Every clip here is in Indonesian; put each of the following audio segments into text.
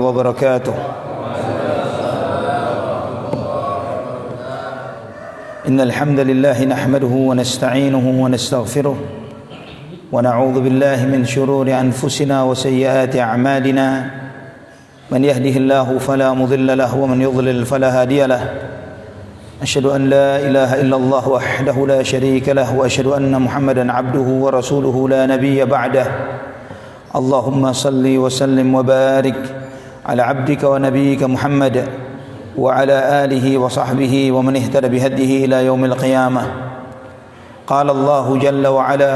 وبركاته. إن الحمد لله نحمده ونستعينه ونستغفره ونعوذ بالله من شرور أنفسنا وسيئات أعمالنا. من يهده الله فلا مضل له ومن يضلل فلا هادي له. أشهد أن لا إله إلا الله وحده لا شريك له وأشهد أن محمدا عبده ورسوله لا نبي بعده. اللهم صل وسلم وبارك على عبدك ونبيك محمد وعلى آله وصحبه ومن اهتدى بهديه إلى يوم القيامة. قال الله جل وعلا: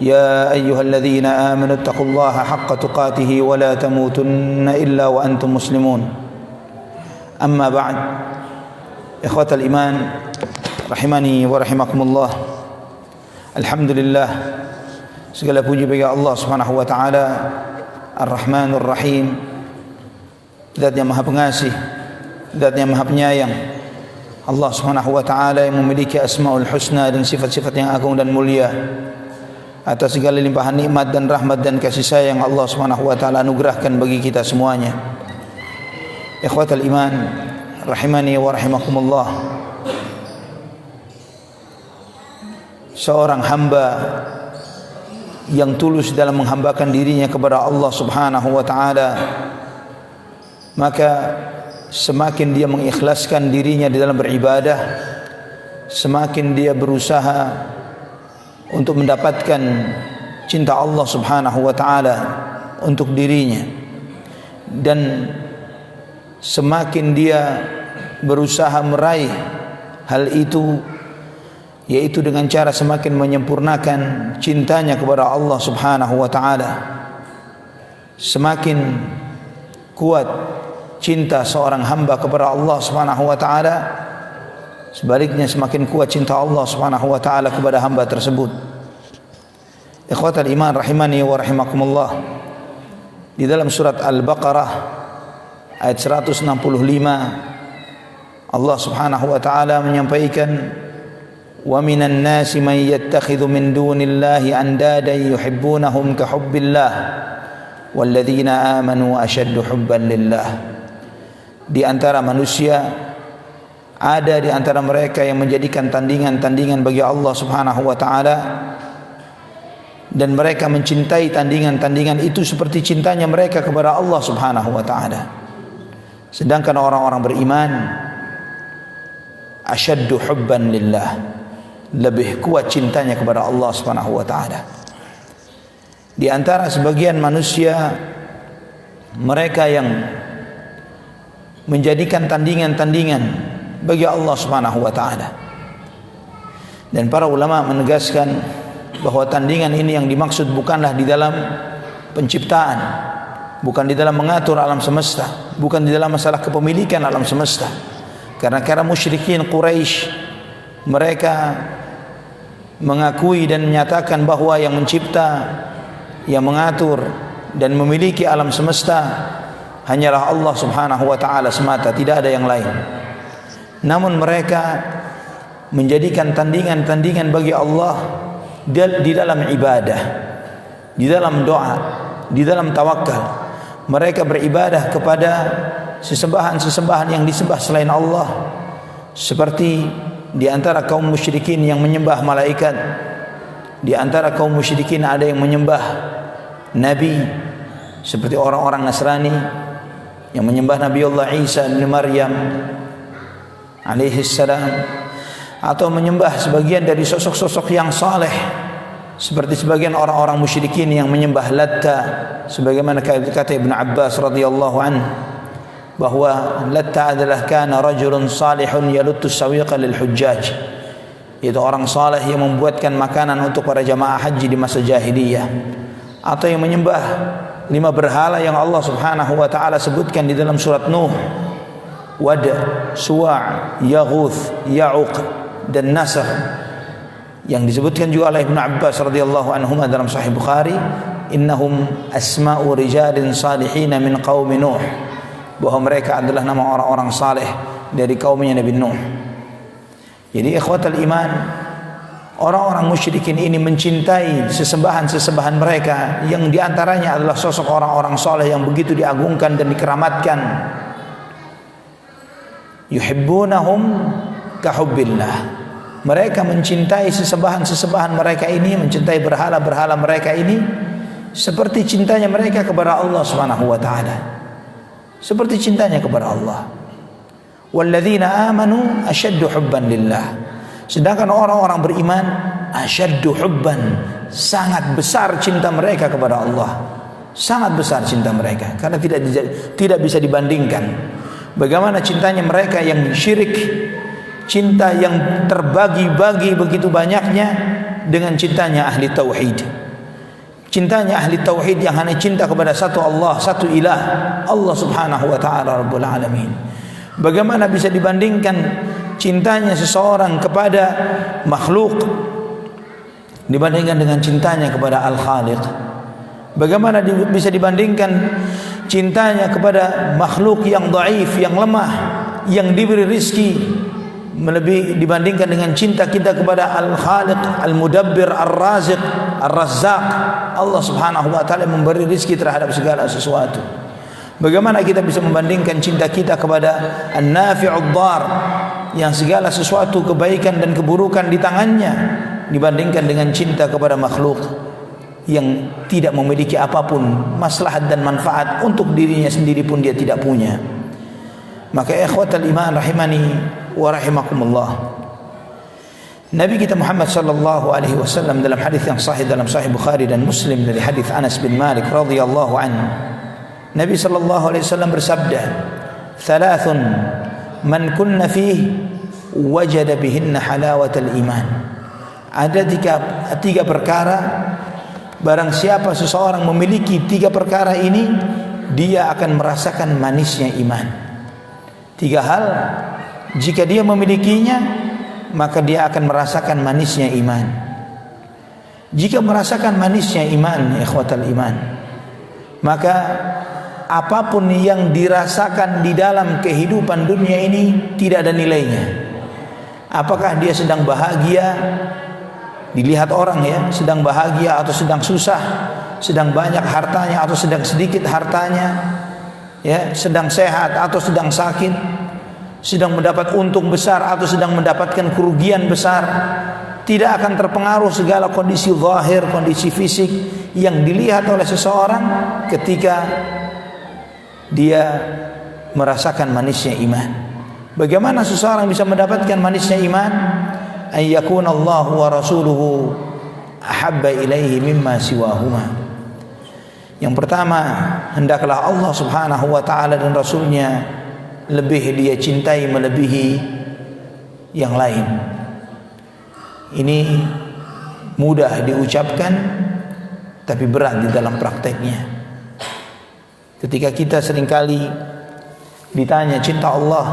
يا أيها الذين آمنوا اتقوا الله حق تقاته ولا تموتن إلا وأنتم مسلمون. أما بعد، إخوة الإيمان rahimani wa rahimakumullah. Alhamdulillah, segala puji bagi Allah Subhanahu wa taala Ar-Rahmanur Rahim, Zat yang Maha Pengasih, Zat yang Maha Penyayang. Allah Subhanahu wa taala yang memiliki Asmaul Husna dan sifat-sifat yang agung dan mulia. Atas segala limpahan nikmat dan rahmat dan kasih sayang Allah Subhanahu wa taala anugerahkan bagi kita semuanya. Ikhwatal iman rahimani wa rahimakumullah. Seorang hamba yang tulus dalam menghambakan dirinya kepada Allah Subhanahu wa taala, maka semakin dia mengikhlaskan dirinya di dalam beribadah, semakin dia berusaha untuk mendapatkan cinta Allah Subhanahu wa taala untuk dirinya, dan semakin dia berusaha meraih hal itu, yaitu dengan cara semakin menyempurnakan cintanya kepada Allah Subhanahu wa taala. Semakin kuat cinta seorang hamba kepada Allah Subhanahu wa taala, sebaliknya semakin kuat cinta Allah Subhanahu wa taala kepada hamba tersebut. Ikhwatal iman rahimani wa rahimakumullah. Di dalam surat Al-Baqarah ayat 165, Allah Subhanahu wa taala menyampaikan: "Wa minan nasi man yattakhidhu min dunillahi andadan yuhibbunahum ka hubbillah walladzina amanu ashaddu hubban lillah." Di antara manusia ada di antara mereka yang menjadikan tandingan-tandingan bagi Allah Subhanahu wa taala, dan mereka mencintai tandingan-tandingan itu seperti cintanya mereka kepada Allah Subhanahu wa taala. Sedangkan orang-orang beriman asyaddu hubban lillah, lebih kuat cintanya kepada Allah Subhanahu wa taala. Di antara sebagian manusia, mereka yang menjadikan tandingan-tandingan bagi Allah Subhanahu wa taala. Dan para ulama menegaskan bahwa tandingan ini yang dimaksud bukanlah di dalam penciptaan, bukan di dalam mengatur alam semesta, bukan di dalam masalah kepemilikan alam semesta. Karena musyrikin Quraisy, mereka mengakui dan menyatakan bahwa yang mencipta, yang mengatur dan memiliki alam semesta hanyalah Allah Subhanahu wa taala semata, tidak ada yang lain. Namun mereka menjadikan tandingan-tandingan bagi Allah di dalam ibadah, di dalam doa, di dalam tawakal. Mereka beribadah kepada sesembahan-sesembahan yang disembah selain Allah, seperti di antara kaum musyrikin yang menyembah malaikat, di antara kaum musyrikin ada yang menyembah nabi, seperti orang-orang Nasrani yang menyembah Nabiullah Isa bin Maryam alaihi salam, atau menyembah sebagian dari sosok-sosok yang saleh, seperti sebagian orang-orang musyrikin yang menyembah Latta, sebagaimana kata Ibn Abbas radhiyallahu anhu bahwa Latta adalah kana rajulun salihun yaluttu sawiqa lil hujjaj, itu orang saleh yang membuatkan makanan untuk para jamaah haji di masa jahiliyah. Atau yang menyembah 5 berhala yang Allah Subhanahu wa taala sebutkan di dalam surat Nuh: Wad, Suwa', Yaghuth, Ya'uq dan Nasr, yang disebutkan juga oleh Ibn Abbas radhiyallahu anhuma dalam Sahih Bukhari, innahum asma'u rijalin salihin min qaumi Nuh, bahwa mereka adalah nama orang-orang saleh dari kaumnya Nabi Nuh. Jadi ikhwatal iman, Orang-orang musyrikin ini mencintai sesembahan-sesembahan mereka yang diantaranya adalah sosok orang-orang soleh yang begitu diagungkan dan dikeramatkan. Yuhibbunahum kahubbillah. Mereka mencintai sesembahan-sesembahan mereka ini, mencintai berhala-berhala mereka ini seperti cintanya mereka kepada Allah Subhanahu wa taala. Seperti cintanya kepada Allah. Walladzina amanu asyaddu hubban lillah. Sedangkan orang-orang beriman asyaddu hubban, sangat besar cinta mereka kepada Allah. Sangat besar cinta mereka karena tidak bisa dibandingkan. Bagaimana cintanya mereka yang syirik, cinta yang terbagi-bagi begitu banyaknya dengan cintanya ahli tauhid. Cintanya ahli tauhid yang hanya cinta kepada satu Allah, satu ilah, Allah Subhanahu wa taala Rabbul alamin. Bagaimana bisa dibandingkan cintanya seseorang kepada makhluk dibandingkan dengan cintanya kepada Al-Khaliq? Bagaimana bisa dibandingkan cintanya kepada makhluk yang dhaif, yang lemah, yang diberi rizki melebihi dibandingkan dengan cinta kita kepada Al-Khaliq, Al-Mudabbir, Ar-Raziq, Ar-Razzaq. Allah Subhanahu wa taala memberi rizki terhadap segala sesuatu. Bagaimana kita bisa membandingkan cinta kita kepada An-Nafi'ud Dhar yang segala sesuatu kebaikan dan keburukan di tangannya dibandingkan dengan cinta kepada makhluk yang tidak memiliki apapun maslahat dan manfaat untuk dirinya sendiri pun dia tidak punya. Maka ikhwatal iman rahimani wa rahimakumullah, Nabi kita Muhammad sallallahu alaihi wasallam dalam hadis yang sahih dalam Sahih Bukhari dan Muslim dari hadis Anas bin Malik radhiyallahu anhu, Nabi sallallahu alaihi wasallam bersabda, "Thalathun man kunna fihi wajada bihinna halawatal iman." Ada tiga perkara, barang siapa seseorang memiliki tiga perkara ini, dia akan merasakan manisnya iman. Tiga hal, jika dia memilikinya, maka dia akan merasakan manisnya iman. Jika merasakan manisnya iman, ikhwatal iman, maka apapun yang dirasakan di dalam kehidupan dunia ini tidak ada nilainya. Apakah dia sedang bahagia, dilihat orang ya, sedang bahagia atau sedang susah, sedang banyak hartanya atau sedang sedikit hartanya, ya, sedang sehat atau sedang sakit, sedang mendapat untung besar atau sedang mendapatkan kerugian besar, tidak akan terpengaruh segala kondisi zahir, kondisi fisik yang dilihat oleh seseorang ketika dia merasakan manisnya iman. Bagaimana seseorang bisa mendapatkan manisnya iman? Ayyakuna Allahu wa rasuluhu ahabba ilaihi mimma siwahuma. Yang pertama, hendaklah Allah Subhanahu wa taala dan Rasulnya lebih dia cintai melebihi yang lain. Ini mudah diucapkan tapi berat di dalam prakteknya. Ketika kita seringkali ditanya cinta Allah,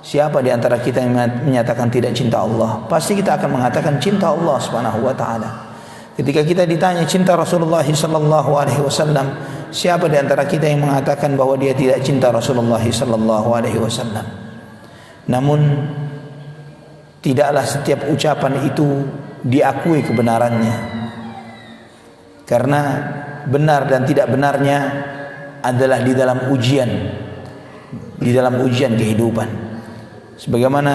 siapa di antara kita yang menyatakan tidak cinta Allah? Pasti kita akan mengatakan cinta Allah Subhanahu wa taala. Ketika kita ditanya cinta Rasulullah sallallahu alaihi wasallam, siapa di antara kita yang mengatakan bahwa dia tidak cinta Rasulullah sallallahu alaihi wasallam? Namun tidaklah setiap ucapan itu diakui kebenarannya. Karena benar dan tidak benarnya adalah di dalam ujian kehidupan. Sebagaimana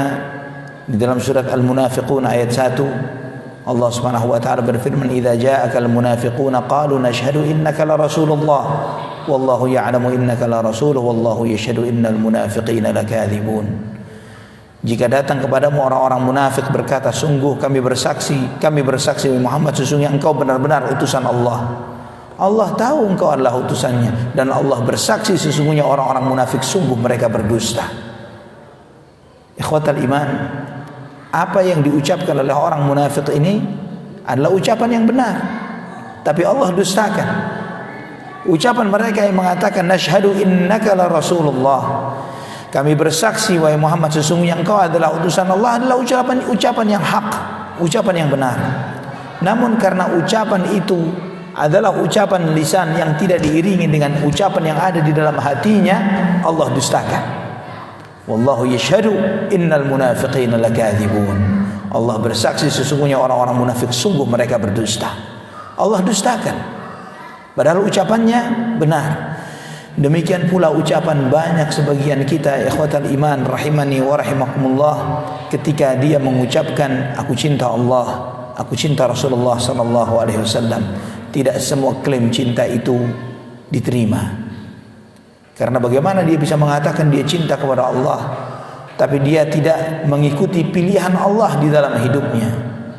di dalam surat Al-Munafiqun ayat 1, Allah Subhanahu wa taala berfirman, "Idza ja'akal munafiquna qalu nashhadu innaka la rasulullah wallahu ya'lamu innaka la rasuluhu wallahu yashhadu innal munafiqina lakadzibun." Jika datang kepadamu orang-orang munafik berkata, "Sungguh kami bersaksi Muhammad, sesungguhnya engkau benar-benar utusan Allah." Allah tahu engkau adalah utusannya, dan Allah bersaksi sesungguhnya orang-orang munafik sungguh mereka berdusta. Ikhwatal iman, apa yang diucapkan oleh orang munafik ini adalah ucapan yang benar, tapi Allah dustakan. Ucapan mereka yang mengatakan nashhadu innaka la rasulullah, kami bersaksi wahai Muhammad sesungguhnya engkau adalah utusan Allah, adalah ucapan yang hak, ucapan yang benar. Namun karena ucapan itu adalah ucapan lisan yang tidak diiringi dengan ucapan yang ada di dalam hatinya, Allah dustakan. Wallahu yashhadu innal munafiqina lakadzibun. Allah bersaksi sesungguhnya orang-orang munafik sungguh mereka berdusta. Allah dustakan, padahal ucapannya benar. Demikian pula ucapan banyak sebagian kita ikhwatal iman rahimani wa rahimakumullah, ketika dia mengucapkan aku cinta Allah, aku cinta Rasulullah sallallahu alaihi wasallam. Tidak semua klaim cinta itu diterima. Karena bagaimana dia bisa mengatakan dia cinta kepada Allah, tapi dia tidak mengikuti pilihan Allah di dalam hidupnya,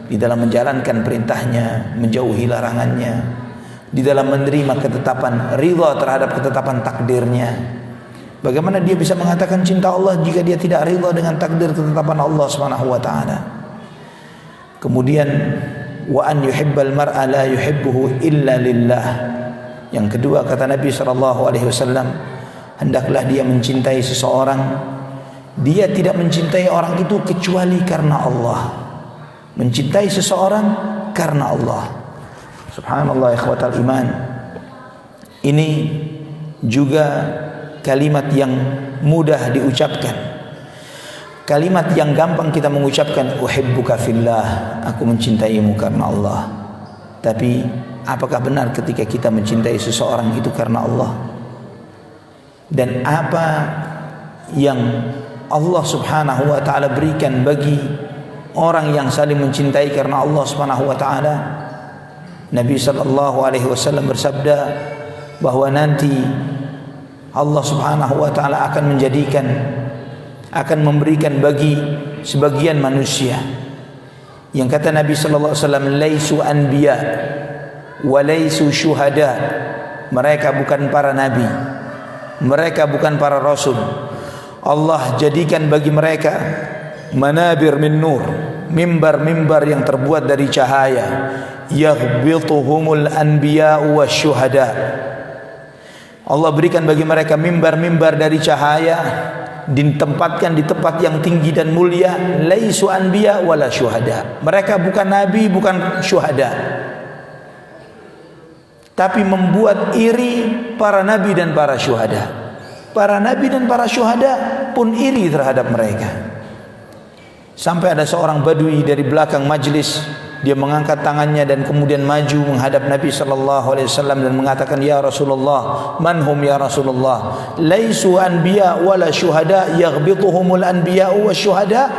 di dalam menjalankan perintahnya, menjauhi larangannya, di dalam menerima ketetapan ridha terhadap ketetapan takdirnya. Bagaimana dia bisa mengatakan cinta Allah jika dia tidak ridha dengan takdir ketetapan Allah Subhanahu wa taala? Kemudian wa an yuhibbal mar'a la yuhibbuhu illa lillah. Yang kedua kata Nabi sallallahu alaihi wasallam, hendaklah dia mencintai seseorang, dia tidak mencintai orang itu kecuali karena Allah. Mencintai seseorang karena Allah. Subhanallah ikhwatal iman. Ini juga kalimat yang mudah diucapkan, kalimat yang gampang kita mengucapkan, uhibbuka fillah, aku mencintaimu karena Allah. Tapi apakah benar ketika kita mencintai seseorang itu karena Allah? Dan apa yang Allah subhanahu wa ta'ala berikan bagi orang yang saling mencintai karena Allah subhanahu wa ta'ala? Nabi sallallahu alaihi wasallam bersabda bahwa nanti Allah subhanahu wa ta'ala akan memberikan bagi sebagian manusia yang kata Nabi sallallahu alaihi wasallam, laisu anbiya wa laisu syuhada, mereka bukan para nabi, mereka bukan para rasul. Allah jadikan bagi mereka manabir min nur, mimbar-mimbar yang terbuat dari cahaya, yaghbituhumul anbiya wasyuhada. Allah berikan bagi mereka mimbar-mimbar dari cahaya, ditempatkan di tempat yang tinggi dan mulia. Laisu anbiya wala syuhada, mereka bukan nabi, bukan syuhada, tapi membuat iri para nabi dan para syuhada. Para nabi dan para syuhada pun iri terhadap mereka. Sampai ada seorang badui dari belakang majlis, dia mengangkat tangannya dan kemudian maju menghadap Nabi sallallahu alaihi wasallam dan mengatakan, ya Rasulullah, manhum ya Rasulullah? Laisu anbiya wala syuhada yaghbituhumul anbiya wasyuhada.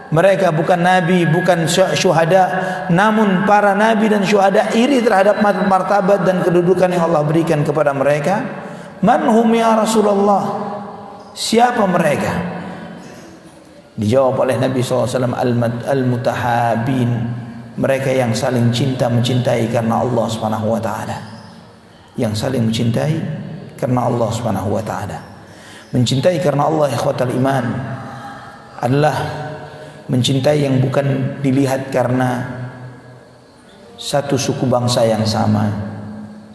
Mereka bukan nabi, bukan syuhada, namun para nabi dan syuhada iri terhadap martabat dan kedudukan yang Allah berikan kepada mereka. Manhum ya Rasulullah? Siapa mereka? Dijawab oleh Nabi SAW, al-mutahabin, mereka yang saling cinta mencintai karena Allah Subhanahu wa taala. Yang saling mencintai karena Allah Subhanahu wa taala. Mencintai karena Allah ikhwatal iman adalah mencintai yang bukan dilihat karena satu suku bangsa yang sama,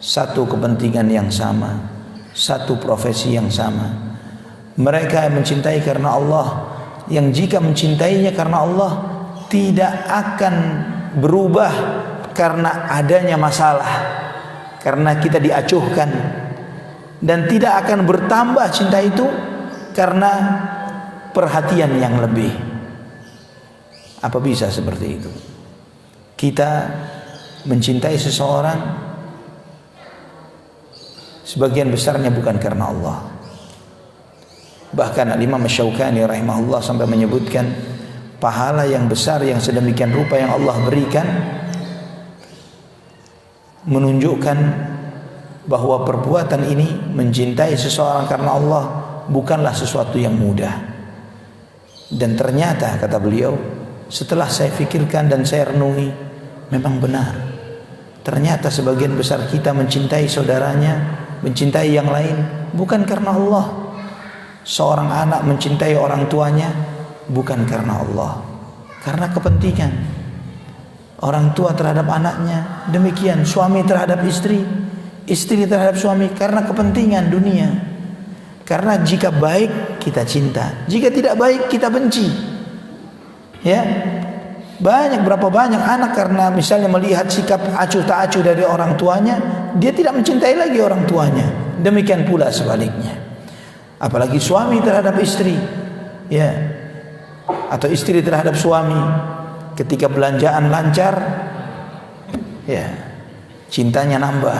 satu kepentingan yang sama, satu profesi yang sama. Mereka mencintai karena Allah, yang jika mencintainya karena Allah tidak akan berubah karena adanya masalah, karena kita diacuhkan, dan tidak akan bertambah cinta itu karena perhatian yang lebih. Apa bisa seperti itu? Kita mencintai seseorang sebagian besarnya bukan karena Allah. Bahkan Al-Imam Asy-Syaukani rahimahullah sampai menyebutkan pahala yang besar yang sedemikian rupa yang Allah berikan menunjukkan bahwa perbuatan ini, mencintai seseorang karena Allah, bukanlah sesuatu yang mudah. Dan ternyata kata beliau, setelah saya fikirkan dan saya renungi, memang benar. Ternyata sebagian besar kita mencintai saudaranya, mencintai yang lain bukan karena Allah. Seorang anak mencintai orang tuanya bukan karena Allah, karena kepentingan. Orang tua terhadap anaknya, demikian suami terhadap istri, istri terhadap suami, karena kepentingan dunia. Karena jika baik kita cinta, jika tidak baik kita benci. Ya, berapa banyak anak karena misalnya melihat sikap acuh tak acuh dari orang tuanya, dia tidak mencintai lagi orang tuanya. Demikian pula sebaliknya. Apalagi suami terhadap istri, ya, atau istri terhadap suami, ketika belanjaan lancar, ya, cintanya nambah.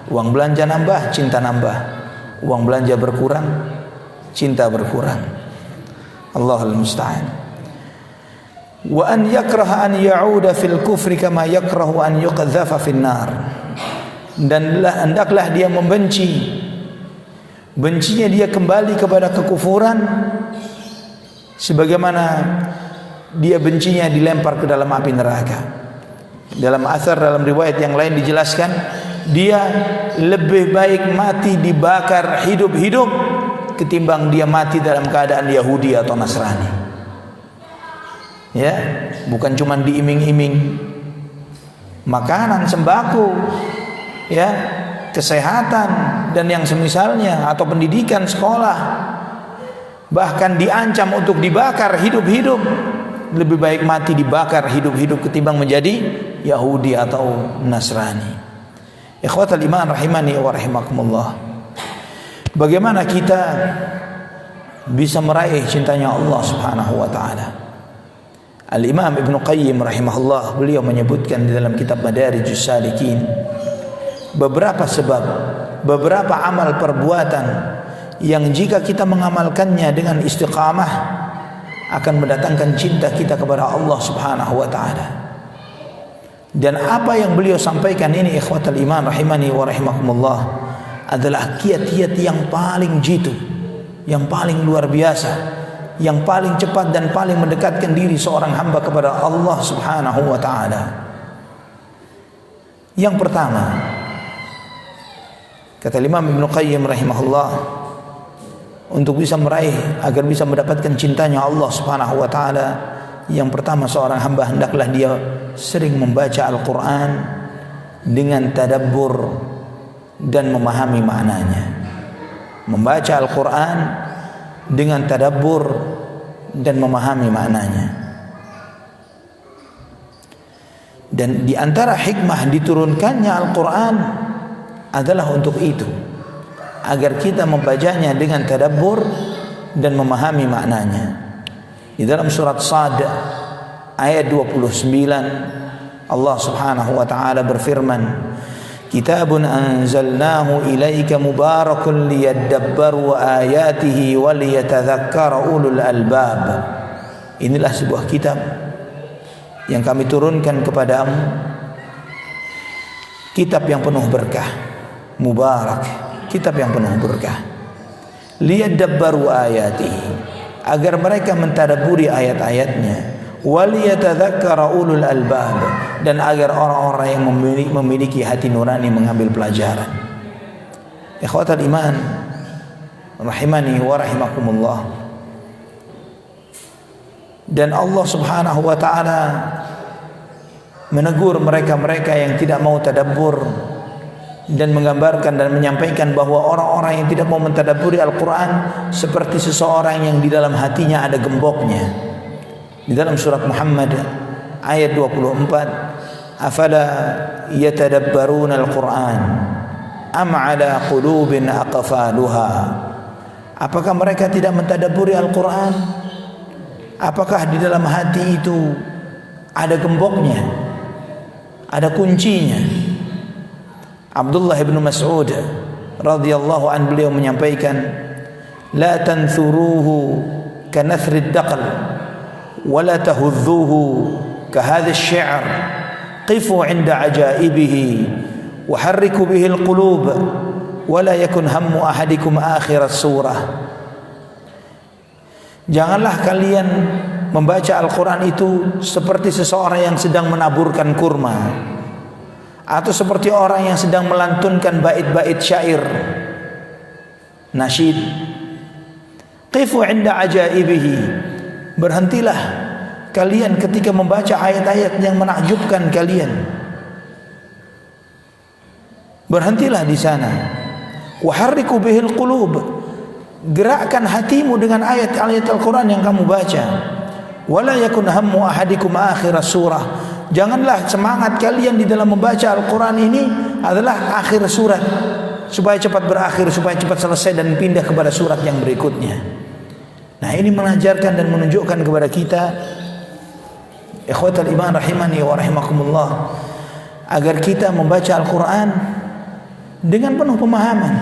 Uang belanja nambah, cinta nambah. Uang belanja berkurang, cinta berkurang. Allahul musta'an. Wa an yakraha an ya'uda fil kufri kama yakrahu an yuqadzafa fin nar. Dan hendaklah dia membenci, bencinya dia kembali kepada kekufuran sebagaimana dia bencinya dilempar ke dalam api neraka. Dalam asar, dalam riwayat yang lain dijelaskan, dia lebih baik mati dibakar hidup-hidup ketimbang dia mati dalam keadaan Yahudi atau Nasrani. Ya, bukan cuma diiming-iming makanan, sembako, ya, kesehatan dan yang semisalnya, atau pendidikan, sekolah, bahkan diancam untuk dibakar hidup-hidup. Lebih baik mati dibakar hidup-hidup ketimbang menjadi Yahudi atau Nasrani. Ikhwatal iman rahimani wa rahimakumullah. Bagaimana kita bisa meraih cintanya Allah Subhanahu wa taala? Al-Imam Ibnu Qayyim rahimahullah, beliau menyebutkan di dalam kitab Madarijus Salikin beberapa sebab, beberapa amal perbuatan yang jika kita mengamalkannya dengan istiqamah akan mendatangkan cinta kita kepada Allah Subhanahu wa taala. Dan apa yang beliau sampaikan ini, ikhwatal iman rahimani wa rahimakumullah, adalah kiat-kiat yang paling jitu, yang paling luar biasa, yang paling cepat dan paling mendekatkan diri seorang hamba kepada Allah Subhanahu wa taala. Yang pertama, kata Imam Ibnu Qayyim rahimahullah, untuk bisa meraih, agar bisa mendapatkan cintanya Allah Subhanahu wa taala, yang pertama seorang hamba hendaklah dia sering membaca Al-Quran dengan tadabbur dan memahami maknanya. Membaca Al-Quran dengan tadabbur dan memahami maknanya. Dan di antara hikmah diturunkannya Al-Quran adalah untuk itu, agar kita membacanya dengan tadabbur dan memahami maknanya. Di dalam surat Sad ayat 29 Allah Subhanahu wa taala berfirman, "Kitabun anzalnahu ilaika mubarakun liyadabbaru ayatihi wa liyatadzakkara ulul albab." Inilah sebuah kitab yang kami turunkan kepadamu, kitab yang penuh berkah, mubarak, kitab yang penuh berkah. Liyadabbaru ayatihi, agar mereka mentadabburi ayat-ayatnya, waliyatadzakkara ulul albab, dan agar orang-orang yang memiliki hati nurani mengambil pelajaran. Ikhwatal iman rahimani wa rahimakumullah. Dan Allah Subhanahu wa taala menegur mereka-mereka yang tidak mau tadabbur, dan menggambarkan dan menyampaikan bahwa orang-orang yang tidak mau mentadabburi Al-Quran seperti seseorang yang di dalam hatinya ada gemboknya. Di dalam surat Muhammad ayat 24, "Afala yatadabbaruna al-Quran am ala qulubin aqfaluha." Apakah mereka tidak mentadabburi Al-Quran? Apakah di dalam hati itu ada gemboknya, ada kuncinya? Abdullah bin Mas'ud radhiyallahu an, beliau menyampaikan, "La tanthuruhu kanathri ad-daql wa la tahudhuhu ka hadha asy-syi'r qifu 'inda ajaibihi wa harriku bihi al-qulub wa la yakun hammu ahadikum akhir as-surah." Janganlah kalian membaca Al-Quran itu seperti seseorang yang sedang menaburkan kurma, atau seperti orang yang sedang melantunkan bait-bait syair, nasyid. Qifu 'inda ajaibihi, berhentilah kalian ketika membaca ayat-ayat yang menakjubkan kalian. Berhentilah di sana. Wa harriku bihil qulub, gerakkan hatimu dengan ayat-ayat Al-Quran yang kamu baca. Wala yakun hammu ahadikum akhir surah, janganlah semangat kalian di dalam membaca Al-Quran ini adalah akhir surat, supaya cepat berakhir, supaya cepat selesai dan pindah kepada surat yang berikutnya. Nah, ini mengajarkan dan menunjukkan kepada kita, ikhwatal iman rahimani wa rahimakumullah, agar kita membaca Al-Quran dengan penuh pemahaman,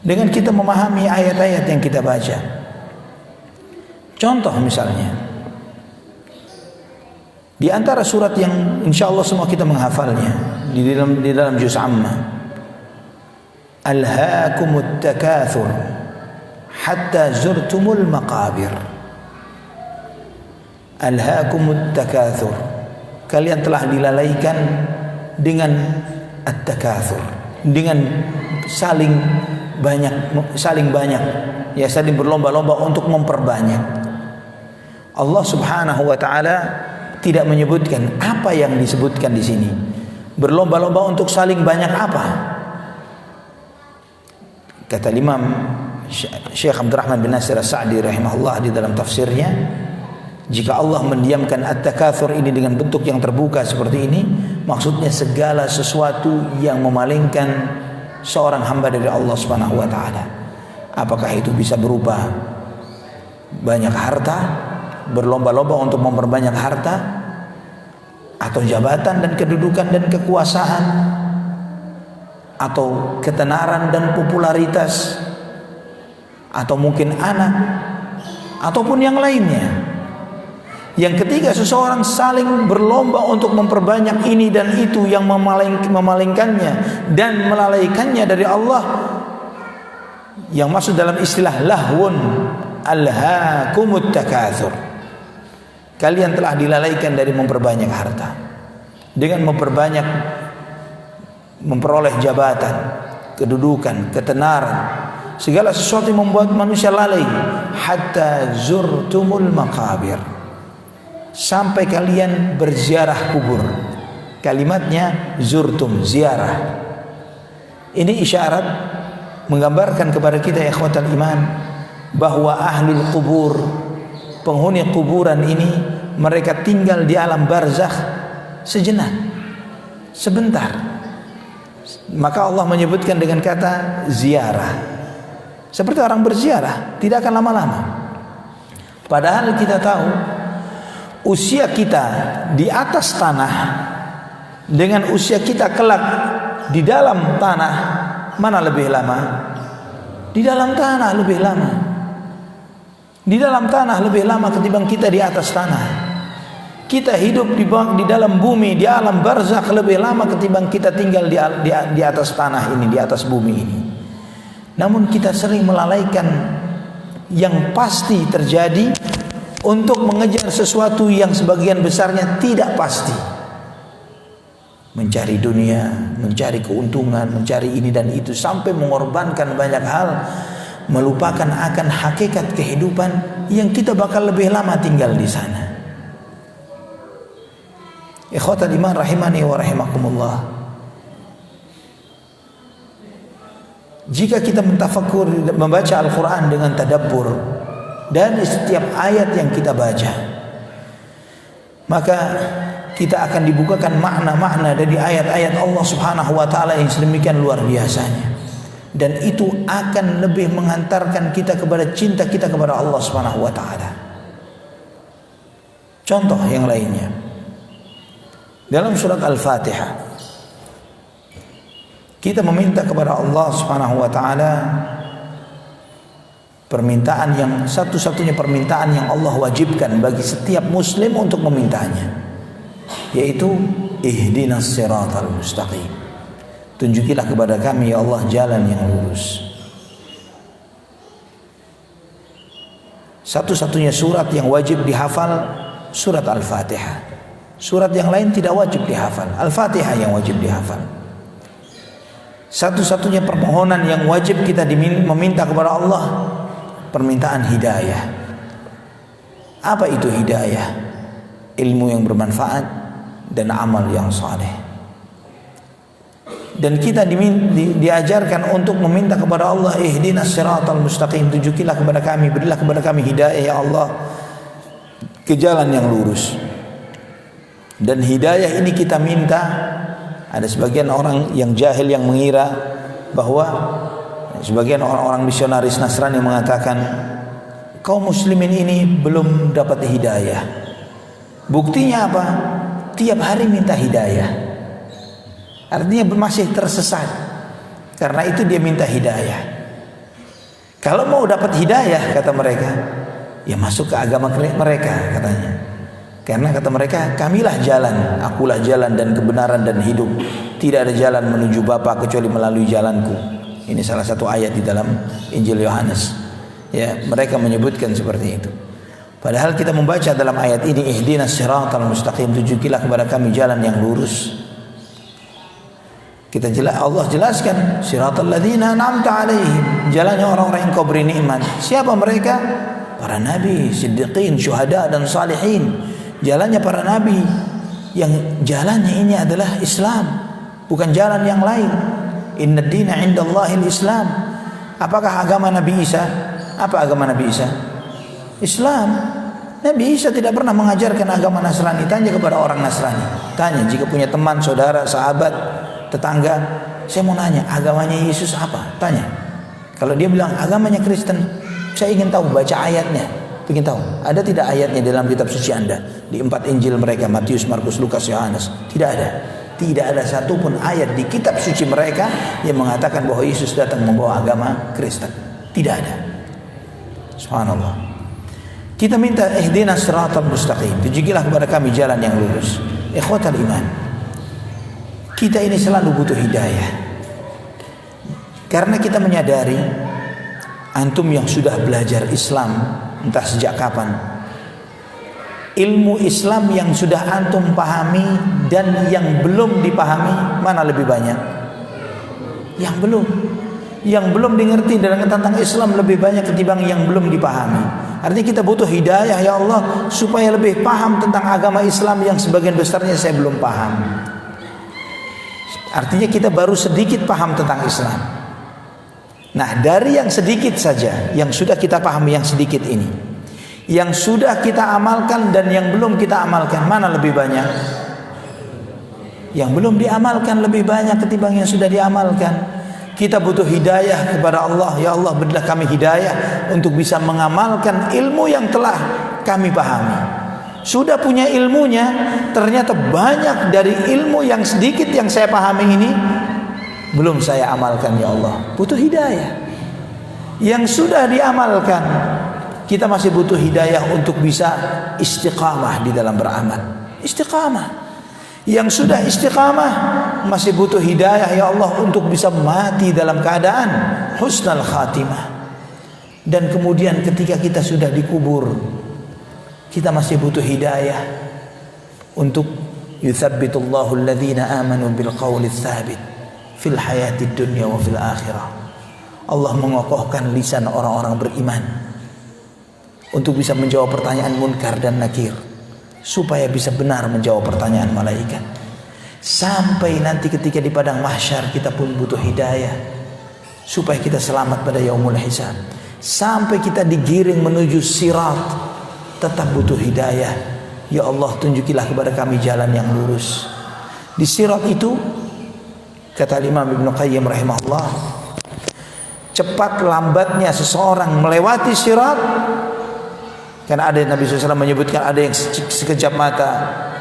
dengan kita memahami ayat-ayat yang kita baca. Contoh misalnya, di antara surat yang insya Allah semua kita menghafalnya, di dalam juz amma, Alhaakumut takatsur hatta zurtumul maqabir. Alhaakumut takatsur, kalian telah dilalaikan dengan at-takatsur, dengan saling banyak, ya, saling berlomba-lomba untuk memperbanyak. Allah Subhanahu wa taala tidak menyebutkan apa yang disebutkan di sini. Berlomba-lomba untuk saling banyak apa? Kata Imam Syekh Abdurrahman bin Nasir As-Sa'di rahimahullah di dalam tafsirnya, jika Allah mendiamkan at-takatsur ini dengan bentuk yang terbuka seperti ini, maksudnya segala sesuatu yang memalingkan seorang hamba dari Allah Subhanahu wa taala. Apakah itu bisa berupa banyak harta, berlomba-lomba untuk memperbanyak harta, atau jabatan dan kedudukan dan kekuasaan, atau ketenaran dan popularitas, atau mungkin anak, ataupun yang lainnya. Yang ketiga, seseorang saling berlomba untuk memperbanyak ini dan itu yang memalingkannya dan melalaikannya dari Allah, yang masuk dalam istilah lahwun. Alhaakumut takatsur, kalian telah dilalaikan dari memperbanyak harta, dengan memperoleh jabatan, kedudukan, ketenaran, segala sesuatu yang membuat manusia lalai. Hatta zurtumul maqabir, sampai kalian berziarah kubur. Kalimatnya zurtum, ziarah. Ini isyarat menggambarkan kepada kita, ya ikhwatal iman, bahwa ahlul kubur, penghuni kuburan ini, mereka tinggal di alam barzakh sejenak, sebentar. Maka Allah menyebutkan dengan kata ziarah, seperti orang berziarah, tidak akan lama-lama. Padahal kita tahu usia kita di atas tanah dengan usia kita kelak di dalam tanah, mana lebih lama? Di dalam tanah lebih lama. Di dalam tanah lebih lama ketimbang kita di atas tanah. Kita hidup di dalam bumi, di alam barzakh lebih lama ketimbang kita tinggal di atas tanah ini, di atas bumi ini. Namun kita sering melalaikan yang pasti terjadi untuk mengejar sesuatu yang sebagian besarnya tidak pasti. Mencari dunia, mencari keuntungan, mencari ini dan itu, sampai mengorbankan banyak hal, melupakan akan hakikat kehidupan yang kita bakal lebih lama tinggal di sana. Ikhwatal iman rahimani wa rahimakumullah. Jika kita mentafakkur, membaca Al-Quran dengan tadabbur dari setiap ayat yang kita baca, maka kita akan dibukakan makna-makna dari ayat-ayat Allah Subhanahu wa taala yang sedemikian luar biasanya. Dan itu akan lebih menghantarkan kita kepada cinta kita kepada Allah Subhanahu wa taala. Contoh yang lainnya, dalam surat Al-Fatihah, kita meminta kepada Allah Subhanahu wa taala permintaan yang satu-satunya permintaan yang Allah wajibkan bagi setiap muslim untuk memintanya, yaitu ihdinas siratal mustaqim. Tunjukilah kepada kami ya Allah jalan yang lurus. Satu-satunya surat yang wajib dihafal surat Al-Fatihah. Surat yang lain tidak wajib dihafal, Al-Fatihah yang wajib dihafal. Satu-satunya permohonan yang wajib kita meminta kepada Allah, permintaan hidayah. Apa itu hidayah? Ilmu yang bermanfaat dan amal yang saleh. Dan kita diajarkan untuk meminta kepada Allah, ihdinas siratal mustaqim, tunjukilah kepada kami, berilah kepada kami hidayah ya Allah ke jalan yang lurus. Dan hidayah ini kita minta, ada sebagian orang yang jahil yang mengira bahwa sebagian orang-orang misionaris Nasrani mengatakan kaum muslimin ini belum dapat hidayah. Buktinya apa? Tiap hari minta hidayah. Artinya masih tersesat. Karena itu dia minta hidayah. Kalau mau dapat hidayah, kata mereka, ya masuk ke agama mereka, katanya. Karena kata mereka, kamilah jalan, akulah jalan dan kebenaran dan hidup. Tidak ada jalan menuju Bapa kecuali melalui jalanku. Ini salah satu ayat di dalam Injil Yohanes. Ya, mereka menyebutkan seperti itu. Padahal kita membaca dalam ayat ini, ihdinas siratal mustaqim, tunjukilah kepada kami jalan yang lurus. Allah jelaskan, siratal ladzina an'amta alaihim, jalannya orang-orang yang kau beri nikmat. Siapa mereka? Para nabi, siddiqin, syuhada dan salihin. Jalannya para nabi, yang jalannya ini adalah Islam, bukan jalan yang lain. Inna dina indallahil Islam. Apakah agama Nabi Isa? Apa agama Nabi Isa? Islam. Nabi Isa tidak pernah mengajarkan agama Nasrani. Tanya kepada orang Nasrani. Tanya jika punya teman, saudara, sahabat, tetangga, saya mau nanya, agamanya Yesus apa? Tanya. Kalau dia bilang agamanya Kristen, saya ingin tahu, baca ayatnya. Ingin tahu, ada tidak ayatnya dalam kitab suci Anda? Di 4 Injil mereka, Matius, Markus, Lukas, Yohanes. Tidak ada. Tidak ada satupun ayat di kitab suci mereka yang mengatakan bahwa Yesus datang membawa agama Kristen. Tidak ada. Subhanallah. Kita minta ihdinas siratal mustaqim, tunjukilah kepada kami jalan yang lurus. Ikhwatal iman, kita ini selalu butuh hidayah. Karena kita menyadari, antum yang sudah belajar Islam entah sejak kapan, ilmu Islam yang sudah antum pahami dan yang belum dipahami, mana lebih banyak? Yang belum dimengerti tentang Islam lebih banyak ketimbang yang belum dipahami. Artinya kita butuh hidayah, ya Allah, supaya lebih paham tentang agama Islam yang sebagian besarnya saya belum paham. Artinya kita baru sedikit paham tentang Islam. Nah, dari yang sedikit saja yang sudah kita pahami, yang sedikit ini, yang sudah kita amalkan dan yang belum kita amalkan, mana lebih banyak? Yang belum diamalkan lebih banyak ketimbang yang sudah diamalkan. Kita butuh hidayah kepada Allah. Ya Allah, berilah kami hidayah untuk bisa mengamalkan ilmu yang telah kami pahami. Sudah punya ilmunya, ternyata banyak dari ilmu yang sedikit yang saya pahami ini belum saya amalkan, ya Allah. Butuh hidayah. Yang sudah diamalkan, kita masih butuh hidayah untuk bisa istiqamah di dalam beramal. Istiqamah. Yang sudah istiqamah masih butuh hidayah, ya Allah, untuk bisa mati dalam keadaan husnul khatimah. Dan kemudian ketika kita sudah dikubur, kita masih butuh hidayah untuk yuthabbitullahu alladhina amanu bil qawli tsabit fil hayatid dunya wa fil akhirah. Allah mengokohkan lisan orang-orang beriman untuk bisa menjawab pertanyaan munkar dan nakir, supaya bisa benar menjawab pertanyaan malaikat. Sampai nanti ketika di padang mahsyar kita pun butuh hidayah supaya kita selamat pada yaumul hisab. Sampai kita digiring menuju sirat, tetap butuh hidayah. Ya Allah, tunjukilah kepada kami jalan yang lurus. Di sirat itu, kata Imam Ibnu Qayyim rahimahullah, cepat lambatnya seseorang melewati sirat. Karena ada Nabi SAW menyebutkan ada yang sekejap mata,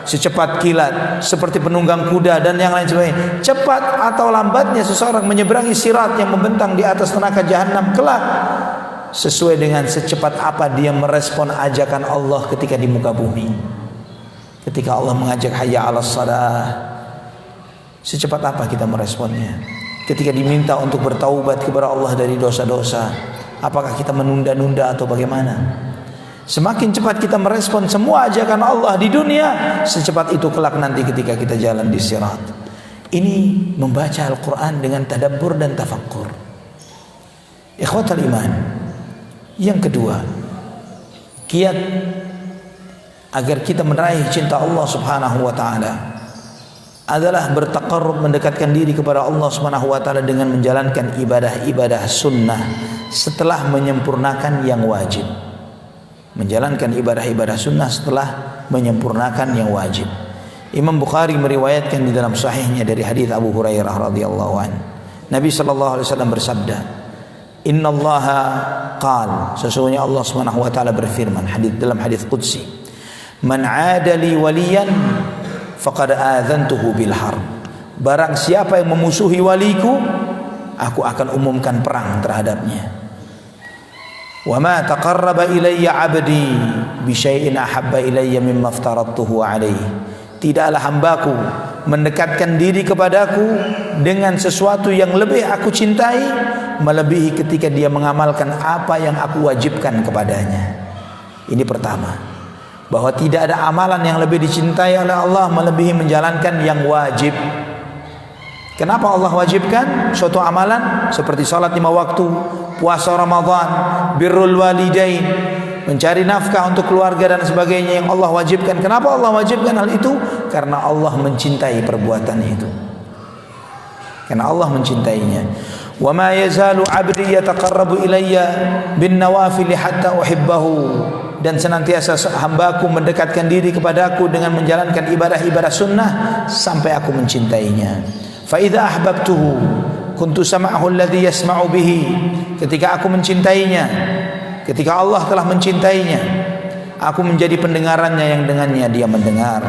secepat kilat, seperti penunggang kuda dan yang lain sebagainya. Cepat atau lambatnya seseorang menyeberangi sirat yang membentang di atas neraka jahanam kelak, sesuai dengan secepat apa dia merespon ajakan Allah ketika di muka bumi. Ketika Allah mengajak hayya 'alas shalah, secepat apa kita meresponnya? Ketika diminta untuk bertaubat kepada Allah dari dosa-dosa, apakah kita menunda-nunda atau bagaimana? Semakin cepat kita merespon semua ajakan Allah di dunia, secepat itu kelak nanti ketika kita jalan di sirat. Ini membaca Al-Quran dengan tadabbur dan tafakkur. Ikhwatal iman. Yang kedua, kiat agar kita meraih cinta Allah Subhanahu wa ta'ala adalah bertaqarrub, mendekatkan diri kepada Allah Subhanahu wa ta'ala dengan menjalankan ibadah-ibadah sunnah setelah menyempurnakan yang wajib. Menjalankan ibadah-ibadah sunnah setelah menyempurnakan yang wajib. Imam Bukhari meriwayatkan di dalam sahihnya dari hadis Abu Hurairah radhiyallahu anhu, Nabi sallallahu alaihi wasallam bersabda, Innallaha qala, sesungguhnya Allah Subhanahu wa taala berfirman dalam hadis qudsi, man 'adali waliyan faqad adzantuhu bil harb. Barang siapa yang memusuhi waliku, aku akan umumkan perang terhadapnya. Wa ma taqarraba ilayya 'abdi bi syai'in ahabba ilayya mimma aftaradtuhu 'alaihi. Tidaklah hambaku mendekatkan diri kepadaku dengan sesuatu yang lebih aku cintai melebihi ketika dia mengamalkan apa yang aku wajibkan kepadanya. Ini pertama, bahwa tidak ada amalan yang lebih dicintai oleh Allah melebihi menjalankan yang wajib. Kenapa Allah wajibkan suatu amalan seperti salat 5 waktu, puasa Ramadan, birrul walidain, mencari nafkah untuk keluarga dan sebagainya yang Allah wajibkan. Kenapa Allah wajibkan hal itu? Karena Allah mencintai perbuatan itu. Karena Allah mencintainya. Wa ma yazalu 'abdi yataqarrabu ilayya bin nawafil hatta uhibbahu. Dan senantiasa hambaku mendekatkan diri kepadaku dengan menjalankan ibadah-ibadah sunnah sampai aku mencintainya. Fa idza ahbabtuhu kuntu sam'ahu alladhi yasma'u bihi. Ketika aku mencintainya, ketika Allah telah mencintainya, aku menjadi pendengarannya yang dengannya dia mendengar.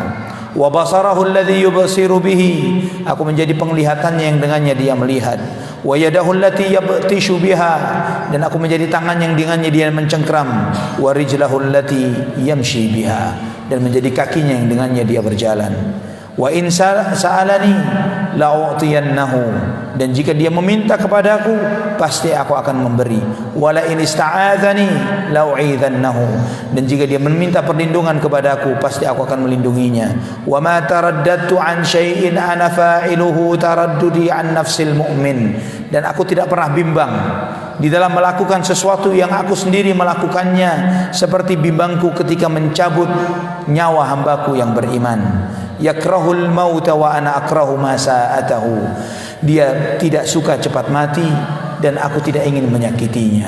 Wa basarahu alladhi yubsiru bihi. Aku menjadi penglihatannya yang dengannya dia melihat. Wa yadahu allati yabtishu biha. Dan aku menjadi tangan yang dengannya dia mencengkram. Wa rijlahu allati yamshi biha. Dan menjadi kakinya yang dengannya dia berjalan. Wa in sa'alani la'utiyannahu. Dan jika dia meminta kepadaku, pasti aku akan memberi. Wala in ista'adzani la'u'idhannahu. Dan jika dia meminta perlindungan kepadaku, pasti aku akan melindunginya. Wa ma taraddadtu an syai'in ana fa'iluhu taraddudi an nafsil mu'min. Dan aku tidak pernah bimbang di dalam melakukan sesuatu yang aku sendiri melakukannya, seperti bimbangku ketika mencabut nyawa hambaku yang beriman. Yakrahul mauta wa ana akrahu ma sa'atahu. Dia tidak suka cepat mati dan aku tidak ingin menyakitinya.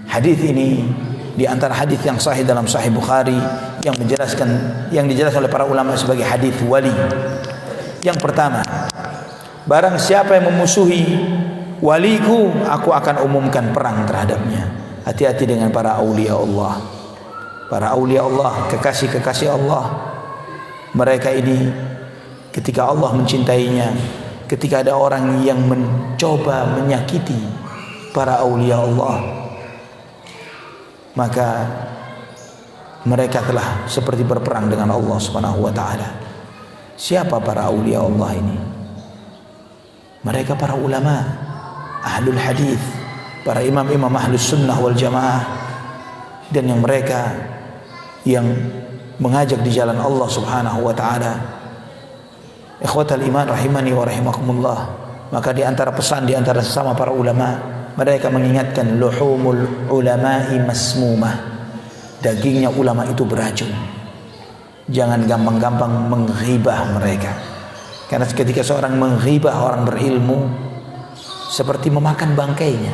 Hadis ini di antara hadis yang sahih dalam Sahih Bukhari yang dijelaskan oleh para ulama sebagai hadis wali. Yang pertama, barang siapa yang memusuhi waliku, aku akan umumkan perang terhadapnya. Hati-hati dengan para aulia Allah. Para aulia Allah, kekasih-kekasih Allah. Mereka ini ketika Allah mencintainya, ketika ada orang yang mencoba menyakiti para aulia Allah, maka mereka telah seperti berperang dengan Allah Subhanahu wa taala. Siapa para aulia Allah ini? Mereka para ulama, ahlul hadis, para imam-imam ahlus sunnah wal jamaah, dan yang mereka yang mengajak di jalan Allah Subhanahu wa taala. Ikhwatal iman rahimani wa rahimakumullah. Maka di antara pesan di antara sesama para ulama, mereka mengingatkan luhumul ulama'i masmumah. Dagingnya ulama itu beracun. Jangan gampang-gampang menghibah mereka. Karena ketika seorang menghibah orang berilmu, seperti memakan bangkainya.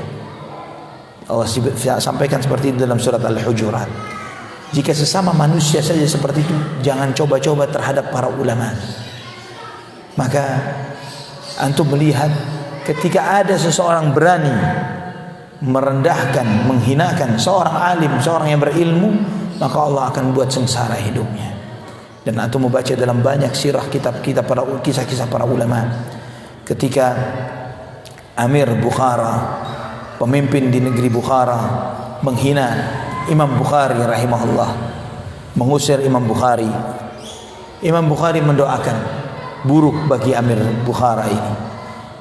Allah sampaikan seperti itu dalam surat Al-Hujurat. Jika sesama manusia saja seperti itu, jangan coba-coba terhadap para ulama. Maka antum melihat ketika ada seseorang berani merendahkan, menghinakan seorang alim, seorang yang berilmu, maka Allah akan buat sengsara hidupnya. Dan antum membaca dalam banyak sirah kitab-kitab para kisah-kisah para ulama. Ketika Amir Bukhara, pemimpin di negeri Bukhara, menghina Imam Bukhari rahimahullah, mengusir Imam Bukhari. Imam Bukhari mendoakan buruk bagi Amir Bukhara ini.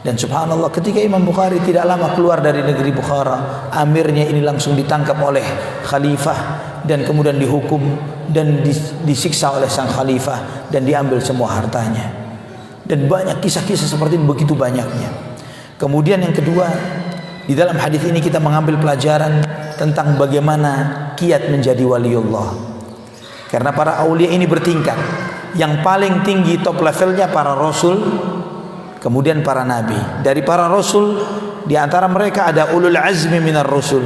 Dan subhanallah, ketika Imam Bukhari tidak lama keluar dari negeri Bukhara, amirnya ini langsung ditangkap oleh khalifah dan kemudian dihukum dan disiksa oleh sang khalifah dan diambil semua hartanya. Dan banyak kisah-kisah seperti ini, begitu banyaknya. Kemudian yang kedua, di dalam hadis ini kita mengambil pelajaran tentang bagaimana kiat menjadi waliullah. Karena para aulia ini bertingkat. Yang paling tinggi top levelnya para rasul, kemudian para nabi. Dari para rasul, di antara mereka ada ulul azmi minar rusul.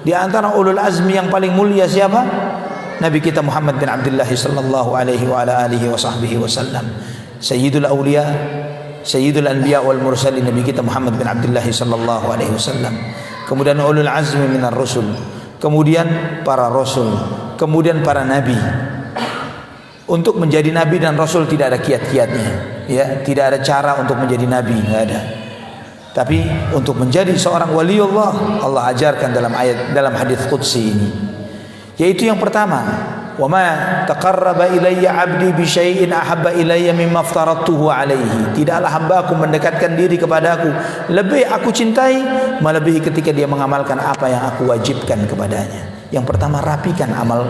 Di antara ulul azmi yang paling mulia siapa? Nabi kita Muhammad bin Abdullah sallallahu alaihi wa ala alihi wa sahbihi wasallam. Sayyidul awliya, Sayyidul anbiya wal mursalin, Nabi kita Muhammad bin Abdullah sallallahu alaihi wasallam. kemudian ulul azmi minar rusul, kemudian para rasul, kemudian para nabi. Untuk menjadi nabi dan rasul tidak ada kiat-kiatnya, ya, tidak ada cara untuk menjadi nabi, enggak ada. Tapi untuk menjadi seorang waliullah, Allah ajarkan dalam hadis qudsi ini, yaitu yang pertama, wa ma taqarraba ilayya 'abdi bi syai'in ahabba ilayya mimma aftaradtuhu alaihi. Tidaklah hambaku mendekatkan diri kepadaku lebih aku cintai melebihi ketika dia mengamalkan apa yang aku wajibkan kepadanya. Yang pertama, rapikan amal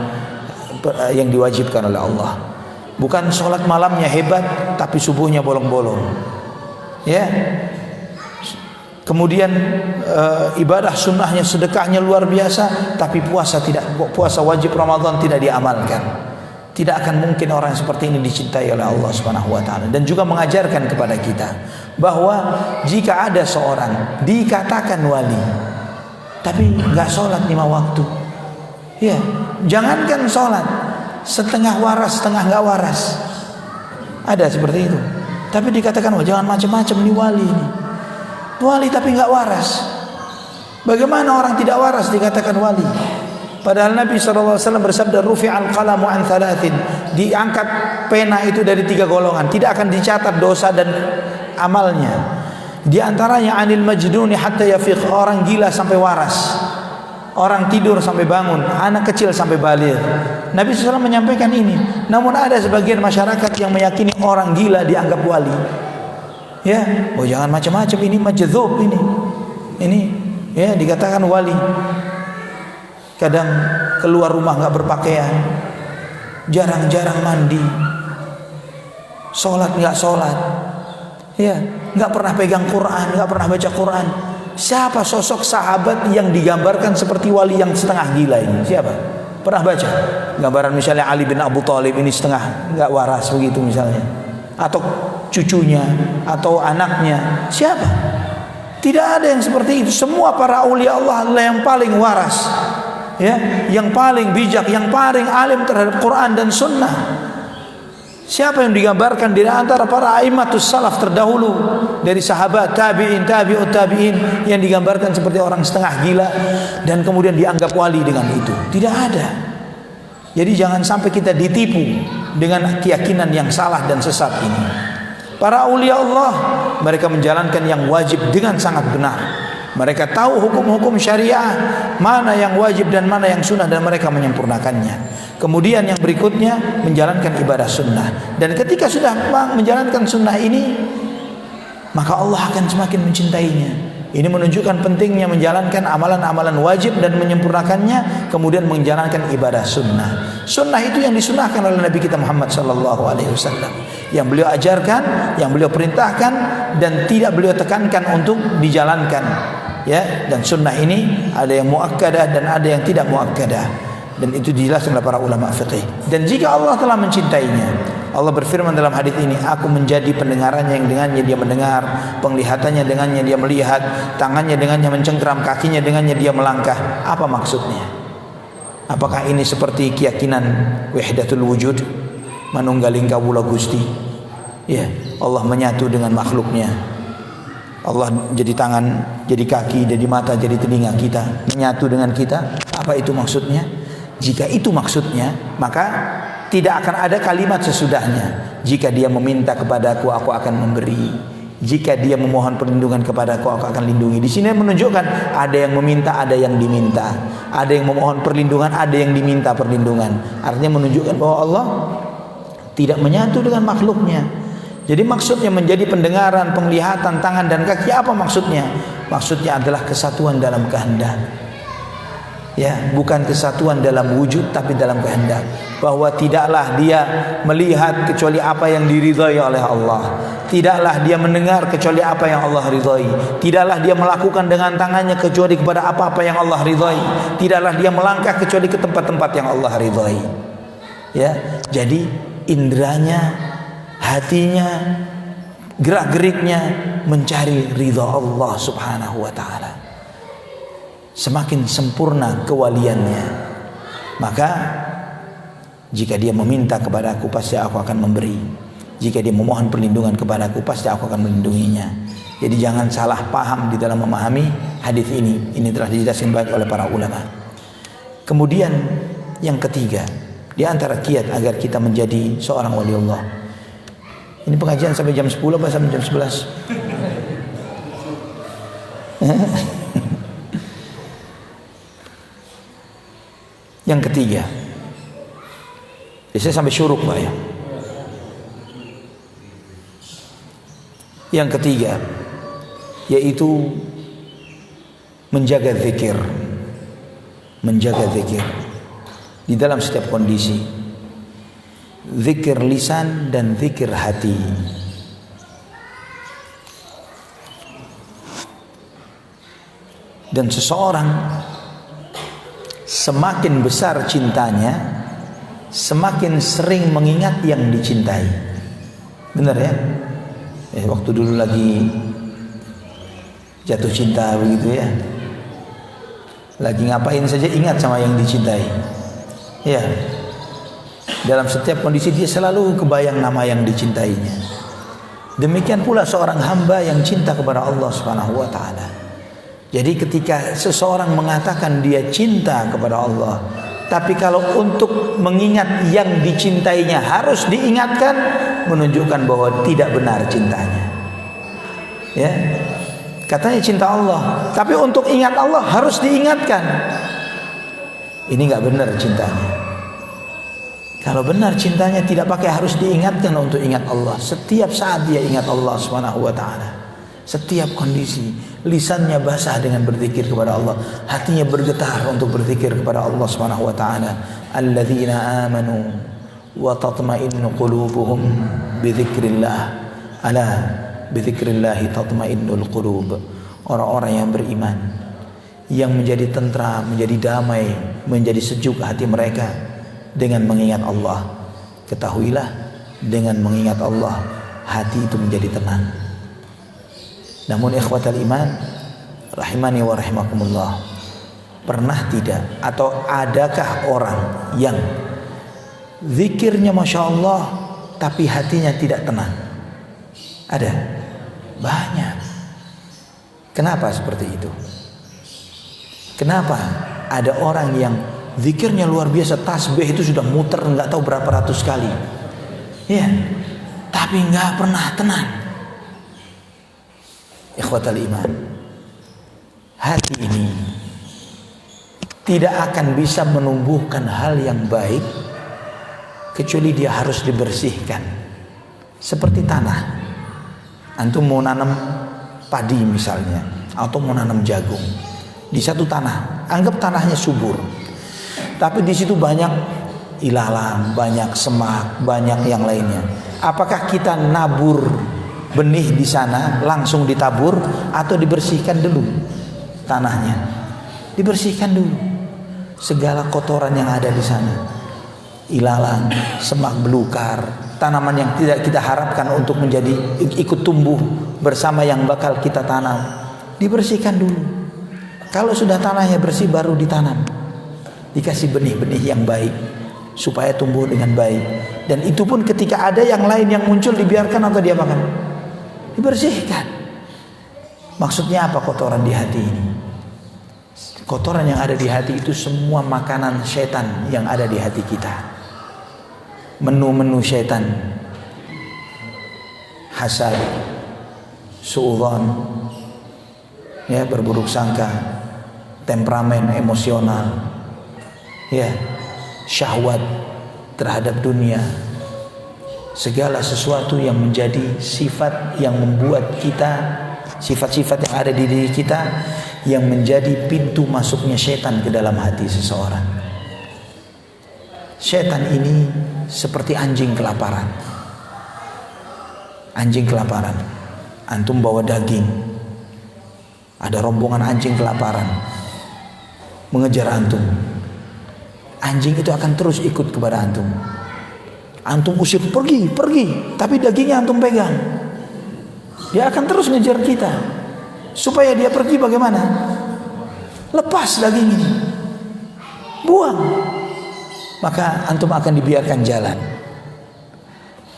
yang diwajibkan oleh Allah. Bukan sholat malamnya hebat tapi subuhnya bolong-bolong, ya. Kemudian ibadah sunnahnya, sedekahnya luar biasa, tapi puasa wajib Ramadan tidak diamalkan. Tidak akan mungkin orang seperti ini dicintai oleh Allah Subhanahu wa taala. Dan juga mengajarkan kepada kita bahwa jika ada seorang dikatakan wali tapi enggak sholat 5 waktu, ya, jangankan sholat, setengah waras setengah enggak waras, ada seperti itu. Tapi dikatakan, wah, jangan macam-macam, ini wali ini. Wali tapi enggak waras. Bagaimana orang tidak waras dikatakan wali? Padahal Nabi SAW bersabda, rufi'al qalamu an thalathin, diangkat pena itu dari 3 golongan, tidak akan dicatat dosa dan amalnya. Di antaranya anil majnuni hatta yafiq, orang gila sampai waras, orang tidur sampai bangun, anak kecil sampai baligh. Nabi SAW menyampaikan ini. Namun ada sebagian masyarakat yang meyakini orang gila dianggap wali. Ya, oh jangan macam-macam, ini majdzub ini, ya, dikatakan wali. Kadang keluar rumah nggak berpakaian, jarang-jarang mandi, sholat nggak sholat, ya, nggak pernah pegang Quran, nggak pernah baca Quran. Siapa sosok sahabat yang digambarkan seperti wali yang setengah gila ini? Siapa? Pernah baca gambaran misalnya Ali bin Abu Thalib ini setengah nggak waras begitu misalnya, atau cucunya atau anaknya? Siapa? Tidak ada yang seperti itu. Semua para aulia Allah adalah yang paling waras, ya, yang paling bijak, yang paling alim terhadap Quran dan Sunnah. Siapa yang digambarkan di antara para aimatus salaf terdahulu dari sahabat, tabi'in, tabi'ut tabi'in, yang digambarkan seperti orang setengah gila dan kemudian dianggap wali dengan itu? Tidak ada. Jadi jangan sampai kita ditipu dengan keyakinan yang salah dan sesat ini. Para aulia Allah, mereka menjalankan yang wajib dengan sangat benar. Mereka tahu hukum-hukum syariah, mana yang wajib dan mana yang sunnah, dan mereka menyempurnakannya. Kemudian yang berikutnya menjalankan ibadah sunnah. Dan ketika sudah menjalankan sunnah ini, maka Allah akan semakin mencintainya. Ini menunjukkan pentingnya menjalankan amalan-amalan wajib dan menyempurnakannya, kemudian menjalankan ibadah sunnah. Sunnah itu yang disunnahkan oleh Nabi kita Muhammad SAW, yang beliau ajarkan, yang beliau perintahkan, dan tidak beliau tekankan untuk dijalankan. Ya, dan sunnah ini ada yang muakkadah dan ada yang tidak muakkadah, dan itu dijelaskan oleh para ulama fiqih. Dan jika Allah telah mencintainya, Allah berfirman dalam hadis ini, aku menjadi pendengarannya yang dengannya dia mendengar, penglihatannya dengannya dia melihat, tangannya dengannya mencengkeram, kakinya dengannya dia melangkah. Apa maksudnya? Apakah ini seperti keyakinan wahdatul wujud, manunggaling kawula Gusti? Ya, Allah menyatu dengan makhluknya. Allah jadi tangan, jadi kaki, jadi mata, jadi telinga kita, menyatu dengan kita. Apa itu maksudnya? Jika itu maksudnya, maka tidak akan ada kalimat sesudahnya. Jika dia meminta kepadaku, aku akan memberi. Jika dia memohon perlindungan kepadaku, aku akan lindungi. Di sini menunjukkan ada yang meminta, ada yang diminta. Ada yang memohon perlindungan, ada yang diminta perlindungan. Artinya menunjukkan bahwa Allah tidak menyatu dengan makhluknya. Jadi maksudnya menjadi pendengaran, penglihatan, tangan dan kaki, apa maksudnya? Maksudnya adalah kesatuan dalam kehendak. Ya, bukan kesatuan dalam wujud tapi dalam kehendak. Bahwa tidaklah dia melihat kecuali apa yang diridhai oleh Allah. Tidaklah dia mendengar kecuali apa yang Allah ridhai. Tidaklah dia melakukan dengan tangannya kecuali kepada apa-apa yang Allah ridhai. Tidaklah dia melangkah kecuali ke tempat-tempat yang Allah ridhai. Ya, jadi indranya, hatinya, gerak-geriknya mencari ridha Allah Subhanahu wa taala. Semakin sempurna kewaliannya, maka jika dia meminta kepadaku, pasti aku akan memberi. Jika dia memohon perlindungan kepadaku, pasti aku akan melindunginya. Jadi jangan salah paham di dalam memahami hadis ini. Ini telah dijelaskan baik oleh para ulama. Kemudian yang ketiga, di antara kiat agar kita menjadi seorang wali Allah. Ini pengajian sampai jam 10 apa sampai jam 11? Yang ketiga, biasanya sampai syuruk Pak ya. Yang ketiga, yaitu menjaga zikir. Menjaga zikir di dalam setiap kondisi. Zikir lisan dan zikir hati. Dan seseorang semakin besar cintanya, semakin sering mengingat yang dicintai. Benar ya? Waktu dulu lagi jatuh cinta begitu ya, lagi ngapain saja ingat sama yang dicintai. Ya, dalam setiap kondisi dia selalu kebayang nama yang dicintainya. Demikian pula seorang hamba yang cinta kepada Allah Subhanahu wa taala. Jadi ketika seseorang mengatakan dia cinta kepada Allah, tapi kalau untuk mengingat yang dicintainya harus diingatkan, menunjukkan bahwa tidak benar cintanya. Ya, katanya cinta Allah, tapi untuk ingat Allah harus diingatkan. Ini nggak benar cintanya. Kalau benar cintanya tidak pakai harus diingatkan untuk ingat Allah. Setiap saat dia ingat Allah Subhanahu wa taala. Setiap kondisi, lisannya basah dengan berzikir kepada Allah, hatinya bergetar untuk berzikir kepada Allah Subhanahu wa taala. Alladzina amanu wa tatma'innu qulubuhum bidzikrillah. Ala bidzikrillah tatma'innul qulub. Orang-orang yang beriman, yang menjadi tentram, menjadi damai, menjadi sejuk hati mereka dengan mengingat Allah. Ketahuilah, dengan mengingat Allah hati itu menjadi tenang. Namun ikhwatal iman rahimani wa rahimakumullah, pernah tidak atau adakah orang yang zikirnya Masya Allah tapi hatinya tidak tenang? Ada? Banyak. Kenapa seperti itu? Kenapa ada orang yang zikirnya luar biasa, tasbih itu sudah muter nggak tahu berapa ratus kali, ya, tapi nggak pernah tenang? Ikhwatal iman, hati ini tidak akan bisa menumbuhkan hal yang baik kecuali dia harus dibersihkan. Seperti tanah, antum mau nanam padi misalnya, atau mau nanam jagung di satu tanah, anggap tanahnya subur, tapi di situ banyak ilalang, banyak semak, banyak yang lainnya. Apakah kita nabur benih di sana langsung ditabur atau dibersihkan dulu tanahnya? Dibersihkan dulu segala kotoran yang ada di sana, ilalang, semak belukar, tanaman yang tidak kita harapkan untuk menjadi ikut tumbuh bersama yang bakal kita tanam. Dibersihkan dulu. Kalau sudah tanahnya bersih baru ditanam, dikasih benih-benih yang baik supaya tumbuh dengan baik. Dan itu pun ketika ada yang lain yang muncul dibiarkan atau diapakan? Dibersihkan. Maksudnya apa kotoran di hati ini? Kotoran yang ada di hati itu semua makanan setan yang ada di hati kita. Menu-menu setan. Hasad, suudzon, ya, berburuk sangka, temperamen emosional, ya, syahwat terhadap dunia. Segala sesuatu yang menjadi sifat yang membuat kita, sifat-sifat yang ada di diri kita yang menjadi pintu masuknya setan ke dalam hati seseorang. Setan ini seperti anjing kelaparan. Anjing kelaparan, antum bawa daging, ada rombongan anjing kelaparan mengejar antum. Anjing itu akan terus ikut kepada antum. Antum usir, pergi, tapi dagingnya antum pegang. Dia akan terus ngejar kita. Supaya dia pergi bagaimana? Lepas daging ini, buang. Maka antum akan dibiarkan jalan.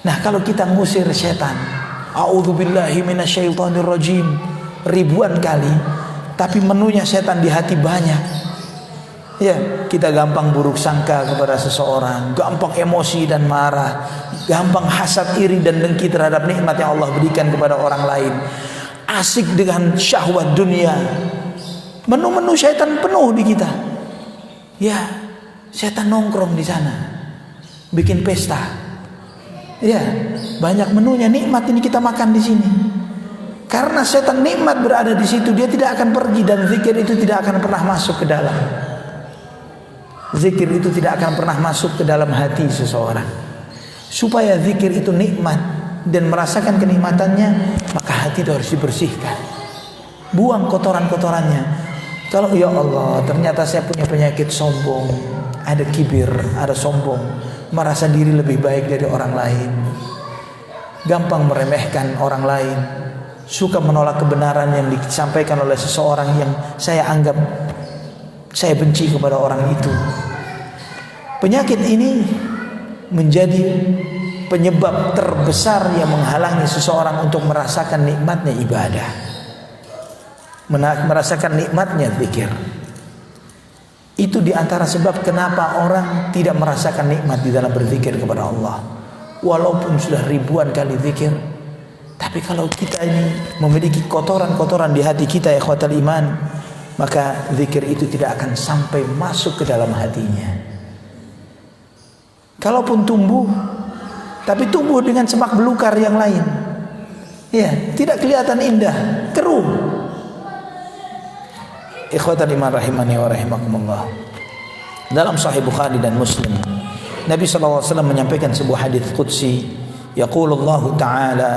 Nah, kalau kita ngusir setan, a'udzubillahi minasyaitonirrajim ribuan kali, tapi menunya setan di hati banyak. Ya, kita gampang buruk sangka kepada seseorang, gampang emosi dan marah, gampang hasad, iri dan dengki terhadap nikmat yang Allah berikan kepada orang lain. Asik dengan syahwat dunia. Menu-menu syaitan penuh di kita. Ya, setan nongkrong di sana, bikin pesta. Ya, banyak menunya, nikmat ini kita makan di sini. Karena setan nikmat berada di situ, dia tidak akan pergi, dan zikir itu tidak akan pernah masuk ke dalam. Zikir itu tidak akan pernah masuk ke dalam hati seseorang. Supaya zikir itu nikmat dan merasakan kenikmatannya, maka hati itu harus dibersihkan. Buang kotoran-kotorannya. Kalau ya Allah, ternyata saya punya penyakit sombong, ada kibir, ada sombong, merasa diri lebih baik dari orang lain, gampang meremehkan orang lain, suka menolak kebenaran yang disampaikan oleh seseorang yang saya anggap, saya benci kepada orang itu. Penyakit ini menjadi penyebab terbesar yang menghalangi seseorang untuk merasakan nikmatnya ibadah, merasakan nikmatnya zikir. Itu diantara sebab kenapa orang tidak merasakan nikmat di dalam berzikir kepada Allah. Walaupun sudah ribuan kali zikir, tapi kalau kita ini memiliki kotoran-kotoran di hati kita, ikhwatal iman, maka zikir itu tidak akan sampai masuk ke dalam hatinya. Kalaupun tumbuh, tapi tumbuh dengan semak belukar yang lain, ya, tidak kelihatan indah, keruh. Ikhwatal iman rahimani wa rahimakumullah. Dalam Sahih Bukhari dan Muslim, Nabi SAW menyampaikan sebuah hadis qudsi. Yaqulullahu ta'ala,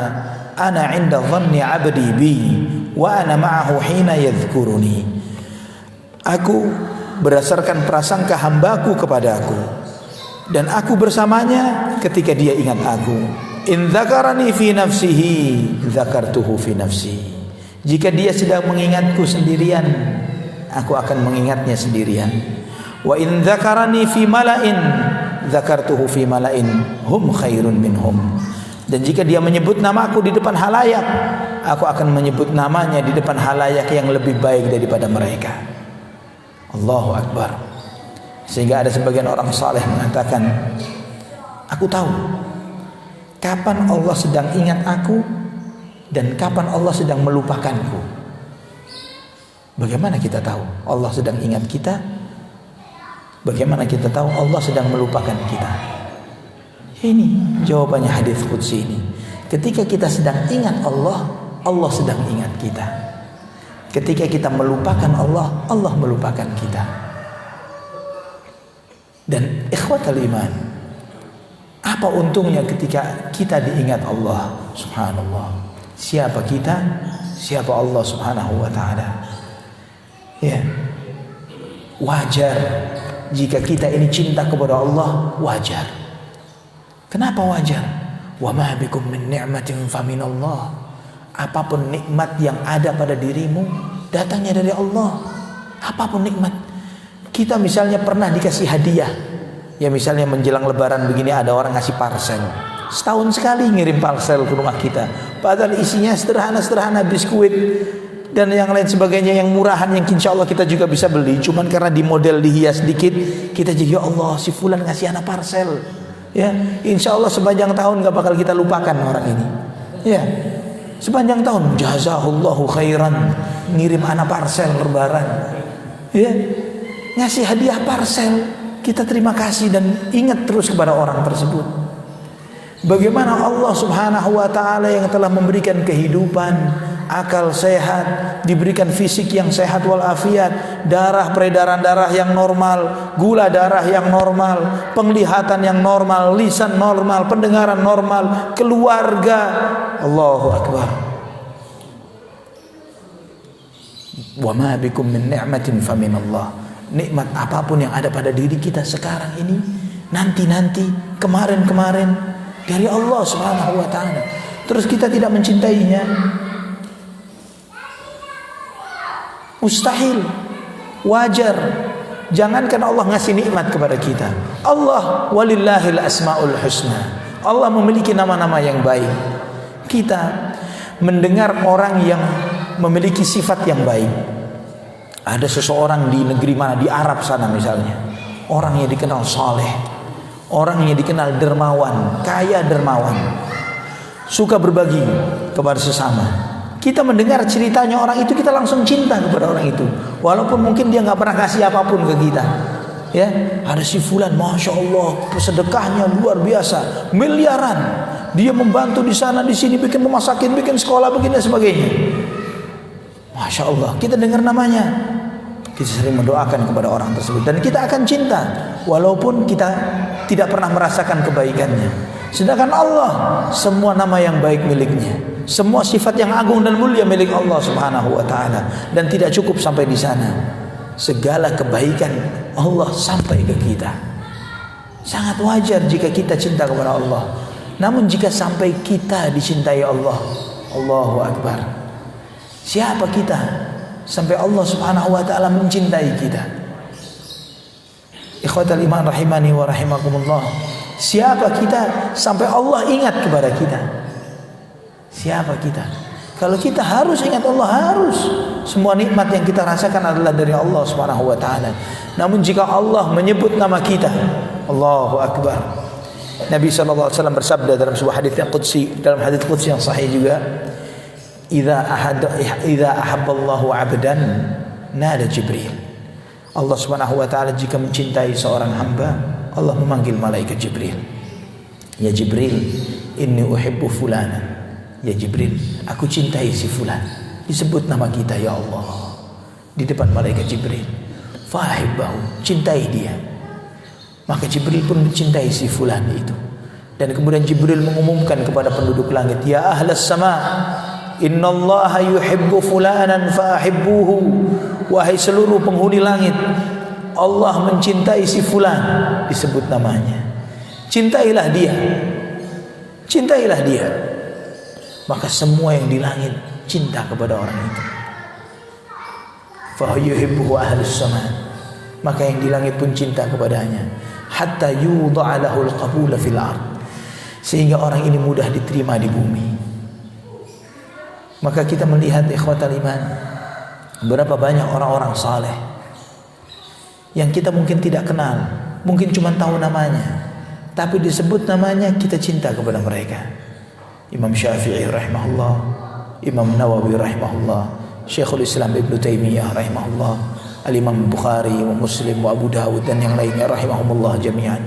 ana 'inda dhanni 'abdi bi wa ana ma'ahu hina yadhkuruni. Aku berdasarkan prasangka hambaku kepadaku, dan aku bersamanya ketika dia ingat aku. In dzakarani fi nafsihi dzakartuhu fi nafsi. Jika dia sedang mengingatku sendirian, aku akan mengingatnya sendirian. Wa in dzakarani fi mala'in dzakartuhu fi mala'in hum khairun minhum. Dan jika dia menyebut namaku di depan halayak, aku akan menyebut namanya di depan halayak yang lebih baik daripada mereka. Allahu Akbar. Sehingga ada sebagian orang saleh mengatakan, aku tahu kapan Allah sedang ingat aku dan kapan Allah sedang melupakanku. Bagaimana kita tahu Allah sedang ingat kita? Bagaimana kita tahu Allah sedang melupakan kita? Ini jawabannya hadis qudsi ini. Ketika kita sedang ingat Allah, Allah sedang ingat kita. Ketika kita melupakan Allah, Allah melupakan kita. Dan ikhwatal iman, apa untungnya ketika kita diingat Allah? Subhanallah. Siapa kita? Siapa Allah Subhanahu wa ta'ala? Ya, wajar jika kita ini cinta kepada Allah, wajar. Kenapa wajar? Wa ma bikum min ni'matin fa min Allah. Apapun nikmat yang ada pada dirimu, datangnya dari Allah. Apapun nikmat. Kita misalnya pernah dikasih hadiah, ya misalnya menjelang lebaran begini ada orang ngasih parcel, setahun sekali ngirim parcel ke rumah kita, padahal isinya sederhana-sederhana, biskuit dan yang lain sebagainya yang murahan, yang insya Allah kita juga bisa beli, cuman karena di model dihias dikit, kita jadi ya Allah si fulan ngasih anak parcel, ya insya Allah sepanjang tahun gak bakal kita lupakan orang ini, ya sepanjang tahun jazahullahu khairan, ngirim anak parcel lebaran, ya ngasih hadiah parcel, kita terima kasih dan ingat terus kepada orang tersebut. Bagaimana Allah Subhanahu wa ta'ala yang telah memberikan kehidupan, akal sehat, diberikan fisik yang sehat walafiat, darah, peredaran darah yang normal, gula darah yang normal, penglihatan yang normal, lisan normal, pendengaran normal, keluarga. Allahu Akbar. Wa ma bikum min ni'matin fa min Allah. Nikmat apapun yang ada pada diri kita sekarang ini, nanti-nanti, kemarin-kemarin, dari Allah Subhanahu wa ta'ala. Terus kita tidak mencintainya, mustahil, wajar. Jangankan Allah ngasih nikmat kepada kita, Allah walillahil asmaul husna, Allah memiliki nama-nama yang baik. Kita mendengar orang yang memiliki sifat yang baik. Ada seseorang di negeri mana, di Arab sana misalnya, orang yang dikenal saleh, orang yang dikenal dermawan, kaya dermawan, suka berbagi kepada sesama. Kita mendengar ceritanya orang itu, kita langsung cinta kepada orang itu, walaupun mungkin dia nggak pernah kasih apapun ke kita. Ya, ada si fulan, masya Allah, sedekahnya luar biasa, miliaran. Dia membantu di sana di sini, bikin rumah sakit, bikin sekolah, bikin dan sebagainya. Masya Allah, kita dengar namanya, kita sering mendoakan kepada orang tersebut, dan kita akan cinta walaupun kita tidak pernah merasakan kebaikannya. Sedangkan Allah, semua nama yang baik miliknya, semua sifat yang agung dan mulia milik Allah Subhanahu wa ta'ala. Dan tidak cukup sampai di sana, segala kebaikan Allah sampai ke kita. Sangat wajar jika kita cinta kepada Allah. Namun jika sampai kita dicintai Allah, Allahu Akbar, siapa kita sampai Allah Subhanahu wa ta'ala mencintai kita? Ikhwatal iman rahimani wa rahimakumullah, siapa kita sampai Allah ingat kepada kita? Siapa kita? Kalau kita harus ingat Allah, harus. Semua nikmat yang kita rasakan adalah dari Allah Subhanahu wa ta'ala. Namun jika Allah menyebut nama kita, Allahu Akbar. Nabi SAW bersabda dalam sebuah hadis yang qudsi, dalam hadis qudsi yang sahih juga, Idza ahabballahu 'abdan nada Jibril. Allah Subhanahu wa ta'ala jika mencintai seorang hamba, Allah memanggil malaikat Jibril. Ya Jibril, inni uhibbu fulana. Ya Jibril, aku cintai si fulan. Disebut nama kita, ya Allah, di depan malaikat Jibril. Fahibbahu, cintai dia. Maka Jibril pun mencintai si fulan itu. Dan kemudian Jibril mengumumkan kepada penduduk langit, ya ahlas sama, innallaha yuhibbu fulanan fahibbuhu. Wahai seluruh penghuni langit, Allah mencintai si fulan, disebut namanya. Cintailah dia. Cintailah dia. Maka semua yang di langit cinta kepada orang itu. Fa yuhibbuhu ahlus sama. Maka yang di langit pun cinta kepadanya. Hatta yudha'a lahul qabula fil ard. Sehingga orang ini mudah diterima di bumi. Maka kita melihat ikhwatal iman, berapa banyak orang-orang saleh yang kita mungkin tidak kenal, mungkin cuma tahu namanya, tapi disebut namanya kita cinta kepada mereka. Imam Syafi'i rahimahullah, Imam Nawawi rahimahullah, Syekhul Islam Ibn Taimiyah rahimahullah, Al-Imam Bukhari wa Muslim wa Abu Dawud dan yang lainnya rahimahumullah jami'an.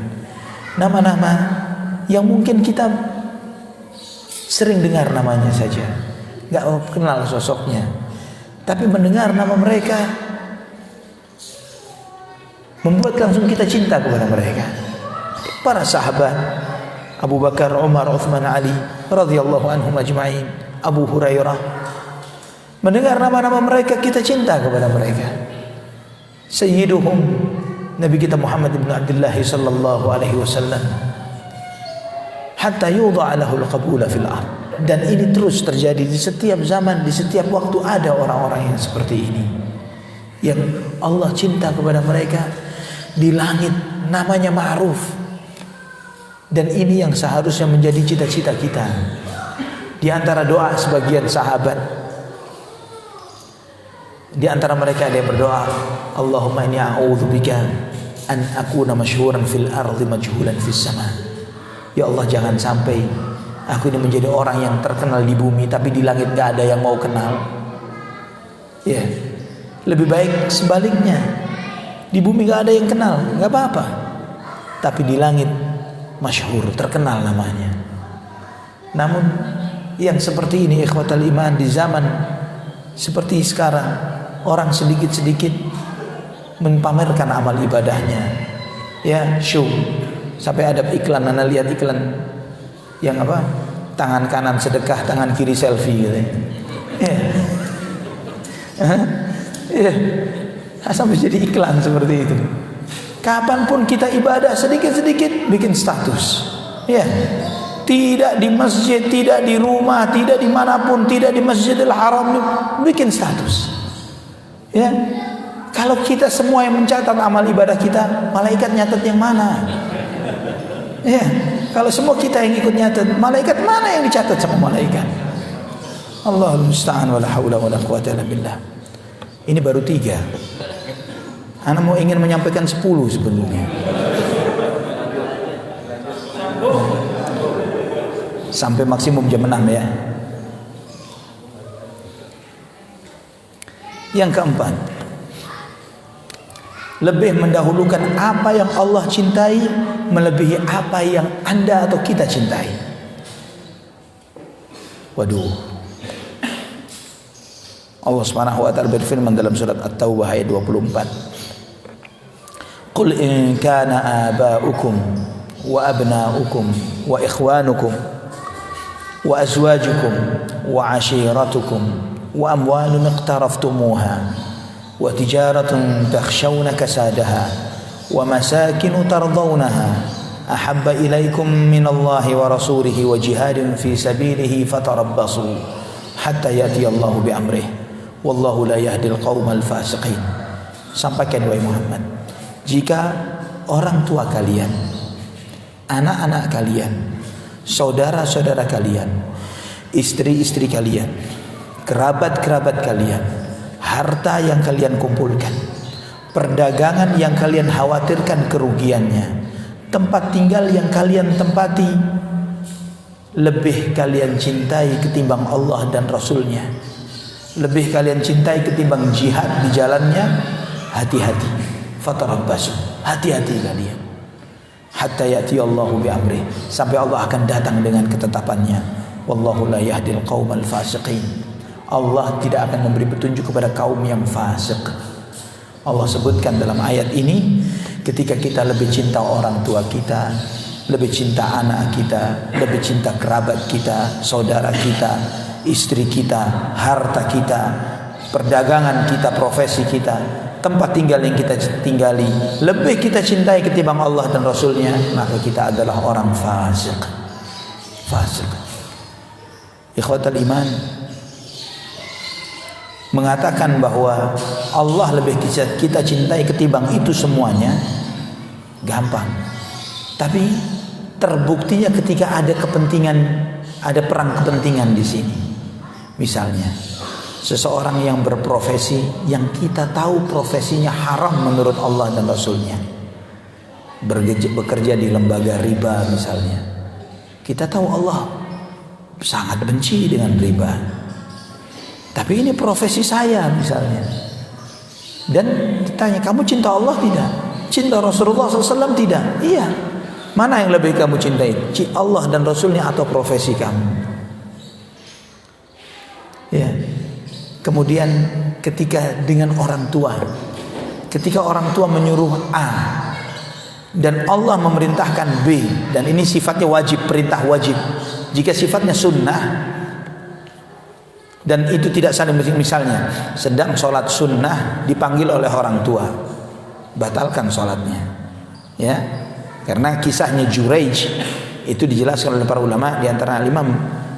Nama-nama yang mungkin kita sering dengar namanya saja, gak kenal sosoknya, tapi mendengar nama mereka membuat langsung kita cinta kepada mereka. Para sahabat Abu Bakar, Umar, Uthman, Ali radhiyallahu anhum ajma'in, Abu Hurairah, mendengar nama-nama mereka kita cinta kepada mereka. Sayyiduhum Nabi kita Muhammad ibn Abdullah sallallahu alaihi wasallam, hatta yudha'a lahul qabula fil ard. Dan ini terus terjadi di setiap zaman, di setiap waktu ada orang-orang yang seperti ini, yang Allah cinta kepada mereka. Di langit namanya ma'ruf. Dan ini yang seharusnya menjadi cita-cita kita. Di antara doa sebagian sahabat, di antara mereka ada yang berdoa, Allahumma inni a'udzubika an akuna masyhuran fil ardi majhulan fis sama. Ya Allah, jangan sampai aku ini menjadi orang yang terkenal di bumi, tapi di langit gak ada yang mau kenal. Ya, lebih baik sebaliknya. Di bumi gak ada yang kenal, gak apa-apa, tapi di langit masyhur, terkenal namanya. Namun yang seperti ini ikhwatal iman, di zaman seperti sekarang, orang sedikit-sedikit mempamerkan amal ibadahnya. Ya, show. Sampai ada iklan, Anda lihat iklan yang apa? Tangan kanan sedekah, tangan kiri selfie gitu. Ya. Ya. Sampai jadi iklan seperti itu. Kapanpun kita ibadah sedikit-sedikit bikin status, ya, tidak di masjid, tidak di rumah, tidak dimanapun, tidak di Masjidil Haram, bikin status, ya. Kalau kita semua yang mencatat amal ibadah kita, malaikat nyatet yang mana? Ya, kalau semua kita yang ikut nyatet, malaikat mana yang dicatat sama malaikat? Allahul musta'an wala haula wala quwata illa billah. Ini baru 3. Ana mau ingin menyampaikan 10 sebenarnya. Sampai maksimum jam 6 ya. Yang keempat, lebih mendahulukan apa yang Allah cintai melebihi apa yang Anda atau kita cintai. Waduh. Allah Subhanahu wa taala berfirman dalam surat At-Taubah ayat 24. Qul in kana aba'ukum wa abna'ukum wa ikhwanukum wa azwajukum wa 'ashiratukum wa amwalun iqtaraftumuha wa tijaratun takhshawna kasadaha wa masakin tardawnaha ahabba ilaykum minallahi wa rasulihi wa jihadin fi sabilihi fatarabbasu hatta ya'ti Allahu bi amrihi wallahu la yahdil qaumal fasiqin. Sampaikan wahai Muhammad, jika orang tua kalian, anak-anak kalian, saudara-saudara kalian, istri-istri kalian, kerabat-kerabat kalian, harta yang kalian kumpulkan, perdagangan yang kalian khawatirkan kerugiannya, tempat tinggal yang kalian tempati, lebih kalian cintai ketimbang Allah dan Rasulnya, lebih kalian cintai ketimbang jihad di jalannya, hati-hati, fatarabbasu, hati-hati kalian, hatta ya'ti Allahu bi amri, sampai Allah akan datang dengan ketetapannya. Wallahu la yahdil qaumal fasiqin. Allah tidak akan memberi petunjuk kepada kaum yang fasik. Allah sebutkan dalam ayat ini, ketika kita lebih cinta orang tua kita, lebih cinta anak kita, lebih cinta kerabat kita, saudara kita, istri kita, harta kita, perdagangan kita, profesi kita, tempat tinggal yang kita tinggali, lebih kita cintai ketimbang Allah dan Rasulnya, maka kita adalah orang fasik. Fasik. Ikhwatal iman, mengatakan bahwa Allah lebih kita cintai ketimbang itu semuanya gampang, tapi terbuktinya ketika ada kepentingan, ada perang kepentingan di sini. Misalnya seseorang yang berprofesi yang kita tahu profesinya haram menurut Allah dan Rasulnya, bekerja di lembaga riba misalnya, kita tahu Allah sangat benci dengan riba, tapi ini profesi saya misalnya, dan ditanya, kamu cinta Allah tidak? Cinta Rasulullah SAW tidak? Iya. Mana yang lebih kamu cintai? Allah dan Rasulnya atau profesi kamu? Ya. Kemudian ketika dengan orang tua, ketika orang tua menyuruh A dan Allah memerintahkan B, dan ini sifatnya wajib, perintah wajib. Jika sifatnya sunnah dan itu tidak saling, misalnya sedang sholat sunnah dipanggil oleh orang tua, batalkan sholatnya, ya. Karena kisahnya Juraij itu dijelaskan oleh para ulama, di antara Imam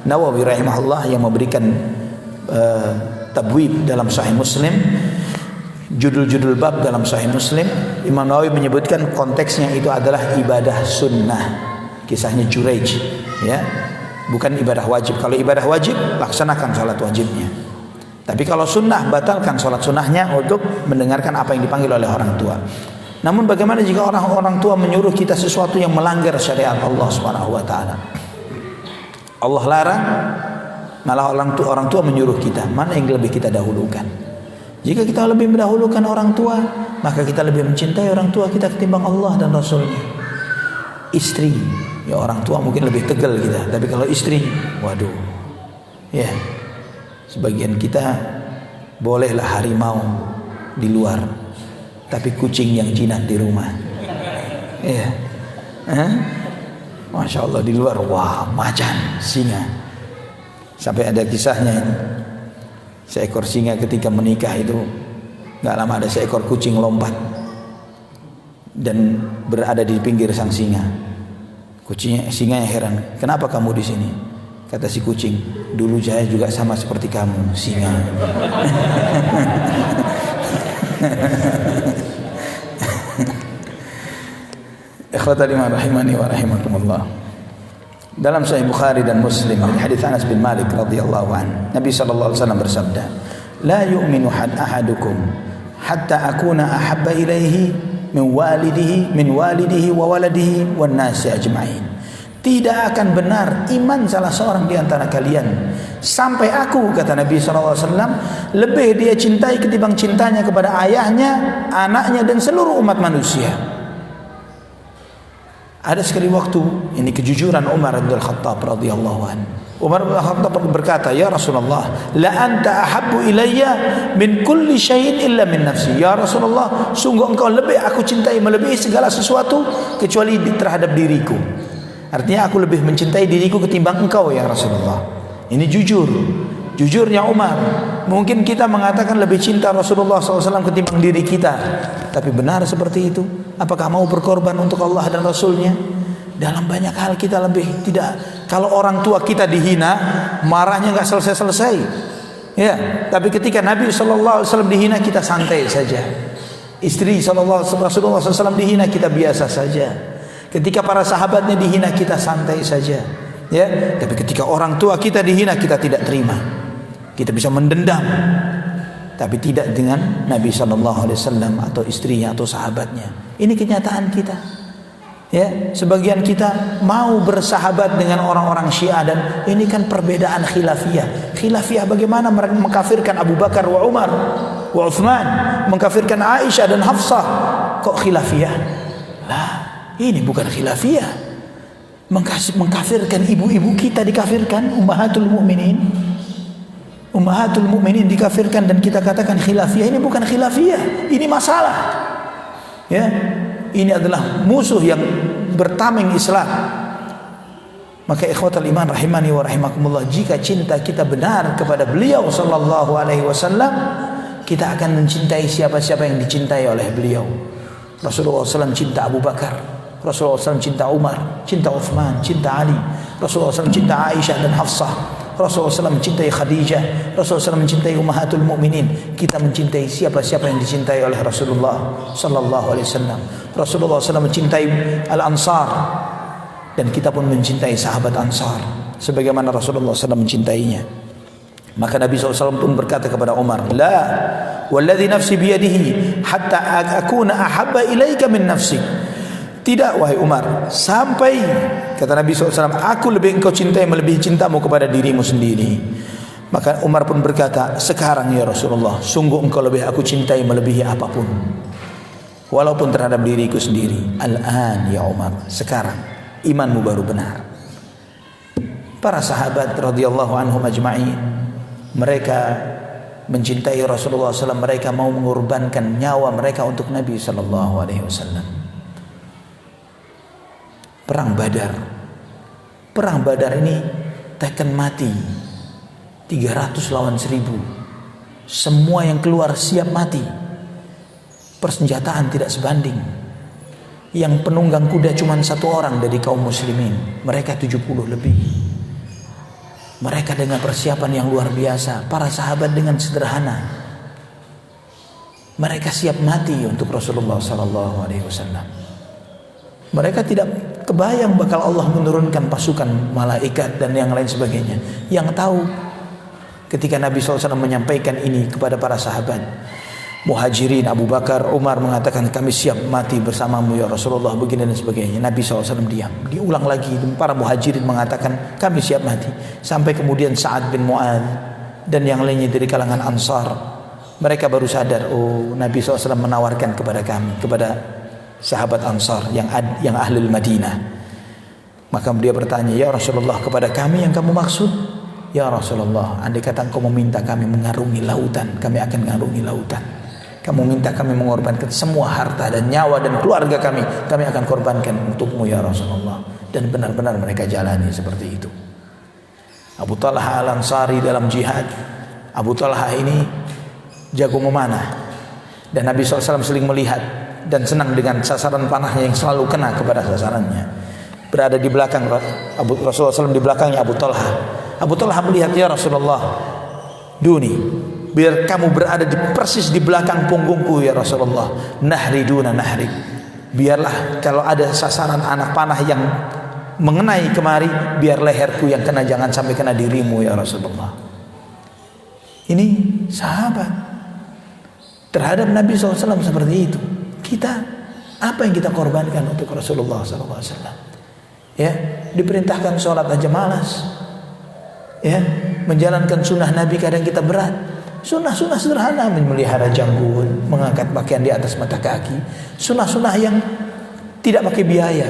Nawawi rahimahullah yang memberikan tabwib dalam Sahih Muslim, judul-judul bab dalam Sahih Muslim. Imam Nawawi menyebutkan konteksnya itu adalah ibadah sunnah, kisahnya Juraij, ya, bukan ibadah wajib. Kalau ibadah wajib, laksanakan sholat wajibnya, tapi kalau sunnah, batalkan sholat sunnahnya untuk mendengarkan apa yang dipanggil oleh orang tua. Namun bagaimana jika orang tua menyuruh kita sesuatu yang melanggar syariat Allah Subhanahu wa taala? Allah larang, malah orang tua menyuruh kita. Mana yang lebih kita dahulukan? Jika kita lebih mendahulukan orang tua, maka kita lebih mencintai orang tua kita ketimbang Allah dan Rasulnya. Istri, ya orang tua mungkin lebih tegal kita, tapi kalau istri, waduh, ya, sebagian kita bolehlah harimau di luar, tapi kucing yang jinak di rumah. Ya, Masya Allah, di luar, wah, macan, singa. Sampai ada kisahnya ini, seekor singa ketika menikah itu, nggak lama ada seekor kucing lompat dan berada di pinggir sang singa. Singanya heran, kenapa kamu di sini? Kata si kucing, dulu saya juga sama seperti kamu, singa. Ikhwatal iman rahimani wa rahimakumullah. Dalam Sahih Bukhari dan Muslim dari hadits Anas bin Malik radhiyallahu anhu, Nabi sallallahu alaihi wasallam bersabda, "La yu'minu ahadukum hatta akuna ahabba ilaihi min walidihi wa waladihi wan nasi ajma'in." Tidak akan benar iman salah seorang di antara kalian sampai aku, kata Nabi sallallahu alaihi wasallam, lebih dia cintai ketimbang cintanya kepada ayahnya, anaknya dan seluruh umat manusia. Ada sekali waktu, ini kejujuran Umar bin Khattab radhiyallahu anhu. Umar bin Khattab berkata, "Ya Rasulullah, la anta ahabbu ilayya min kulli syai'in illa min nafsi." Ya Rasulullah, sungguh engkau lebih aku cintai melebihi segala sesuatu kecuali terhadap diriku. Artinya aku lebih mencintai diriku ketimbang engkau ya Rasulullah. Ini jujur. Jujurnya Umar. Mungkin kita mengatakan lebih cinta Rasulullah SAW ketimbang diri kita, tapi benar seperti itu? Apakah mau berkorban untuk Allah dan Rasulnya? Dalam banyak hal kita lebih tidak. Kalau orang tua kita dihina, marahnya nggak selesai-selesai. Ya, tapi ketika Nabi SAW dihina, kita santai saja. Istri Rasulullah SAW dihina, kita biasa saja. Ketika para sahabatnya dihina, kita santai saja. Ya, tapi ketika orang tua kita dihina, kita tidak terima. Kita bisa mendendam, tapi tidak dengan Nabi SAW atau istrinya atau sahabatnya. Ini kenyataan kita. Ya, sebagian kita mau bersahabat dengan orang-orang Syiah, dan ini kan perbedaan khilafiyah. Khilafiyah bagaimana mereka mengkafirkan Abu Bakar wa Umar wa Uthman, mengkafirkan Aisyah dan Hafsah. Kok khilafiyah? Lah, ini bukan khilafiyah. Mengkafirkan ibu-ibu kita, dikafirkan ummahatul mukminin. Ummahatul mukminin dikafirkan dan kita katakan khilafiyah. Ini bukan khilafiyah, ini masalah. Ya, ini adalah musuh yang bertameng Islam. Maka ikhwatal iman rahimani wa rahimakumullah, jika cinta kita benar kepada beliau sallallahu alaihi wasallam, kita akan mencintai siapa-siapa yang dicintai oleh beliau. Rasulullah SAW cinta Abu Bakar, Rasulullah SAW cinta Umar, cinta Uthman, cinta Ali, Rasulullah SAW cinta Aisyah dan Hafsah, Rasulullah SAW mencintai Khadijah, Rasulullah SAW mencintai ummahatul mukminin. Kita mencintai siapa-siapa yang dicintai oleh Rasulullah sallallahu alaihi wasallam. Rasulullah SAW mencintai Al-Ansar, dan kita pun mencintai sahabat Ansar sebagaimana Rasulullah SAW mencintainya. Maka Nabi SAW pun berkata kepada Umar, "La, walladhi nafsi biyadihi hatta akuna ahabba ilaika min nafsik." Tidak wahai Umar, sampai, kata Nabi SAW, aku lebih engkau cintai melebihi cintamu kepada dirimu sendiri. Maka Umar pun berkata, sekarang ya Rasulullah, sungguh engkau lebih aku cintai melebihi apapun, walaupun terhadap diriku sendiri. Al-an ya Umar, sekarang imanmu baru benar. Para sahabat radhiyallahu anhum ajma'in, mereka mencintai Rasulullah SAW, mereka mau mengorbankan nyawa mereka untuk Nabi SAW. Perang Badar. Perang Badar ini tekan mati 300 lawan 1000. Semua yang keluar siap mati. Persenjataan tidak sebanding. Yang penunggang kuda cuma 1 orang dari kaum muslimin, mereka 70 lebih. Mereka dengan persiapan yang luar biasa. Para sahabat dengan sederhana, mereka siap mati untuk Rasulullah SAW. Mereka tidak kebayang bakal Allah menurunkan pasukan malaikat dan yang lain sebagainya. Yang tahu ketika Nabi SAW menyampaikan ini kepada para sahabat Muhajirin, Abu Bakar, Umar mengatakan, kami siap mati bersamamu ya Rasulullah, begini dan sebagainya. Nabi SAW diam. Diulang lagi, para Muhajirin mengatakan kami siap mati. Sampai kemudian Sa'ad bin Mu'adz dan yang lainnya dari kalangan Ansar, mereka baru sadar, oh Nabi SAW menawarkan kepada kami, kepada sahabat Ansar yang ahlul Madinah. Maka dia bertanya, ya Rasulullah, kepada kami yang kamu maksud? Ya Rasulullah, andai kata engkau meminta kami mengarungi lautan, kami akan mengarungi lautan. Kamu minta kami mengorbankan semua harta dan nyawa dan keluarga kami akan korbankan untukmu ya Rasulullah. Dan benar-benar mereka jalani seperti itu. Abu Talha Al-Ansari dalam jihad, Abu Talha ini jago memanah, dan Nabi SAW sering melihat dan senang dengan sasaran panahnya yang selalu kena kepada sasarannya. Berada di belakang Rasulullah SAW, di belakangnya Abu Talha. Abu Talha melihat, ya Rasulullah, duni, biar kamu berada persis di belakang punggungku ya Rasulullah. Nahri duna nahri, biarlah kalau ada sasaran anak panah yang mengenai kemari, biar leherku yang kena, jangan sampai kena dirimu ya Rasulullah. Ini sahabat terhadap Nabi SAW seperti itu. Kita, apa yang kita korbankan untuk Rasulullah SAW? Ya, diperintahkan sholat aja malas. Ya, menjalankan sunnah Nabi kadang kita berat. Sunnah-sunnah sederhana, memelihara janggut, mengangkat pakaian di atas mata kaki, sunnah-sunnah yang tidak pakai biaya,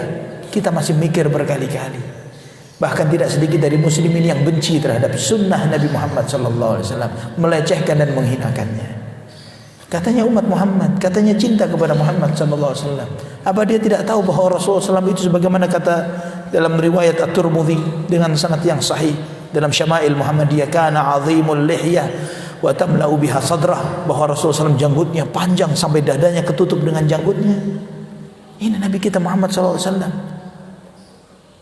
kita masih mikir berkali-kali. Bahkan tidak sedikit dari muslimin yang benci terhadap sunnah Nabi Muhammad SAW, melecehkan dan menghinakannya. Katanya umat Muhammad, katanya cinta kepada Muhammad SAW. Apa dia tidak tahu bahwa Rasulullah SAW itu sebagaimana kata dalam riwayat At-Tirmidzi dengan sanad yang sahih dalam Syama'il Muhammadiyah, kana 'azimul lihyah wa tamla'u biha sadrah, bahwa Rasulullah SAW janggutnya panjang sampai dadanya ketutup dengan janggutnya. Ini Nabi kita Muhammad SAW.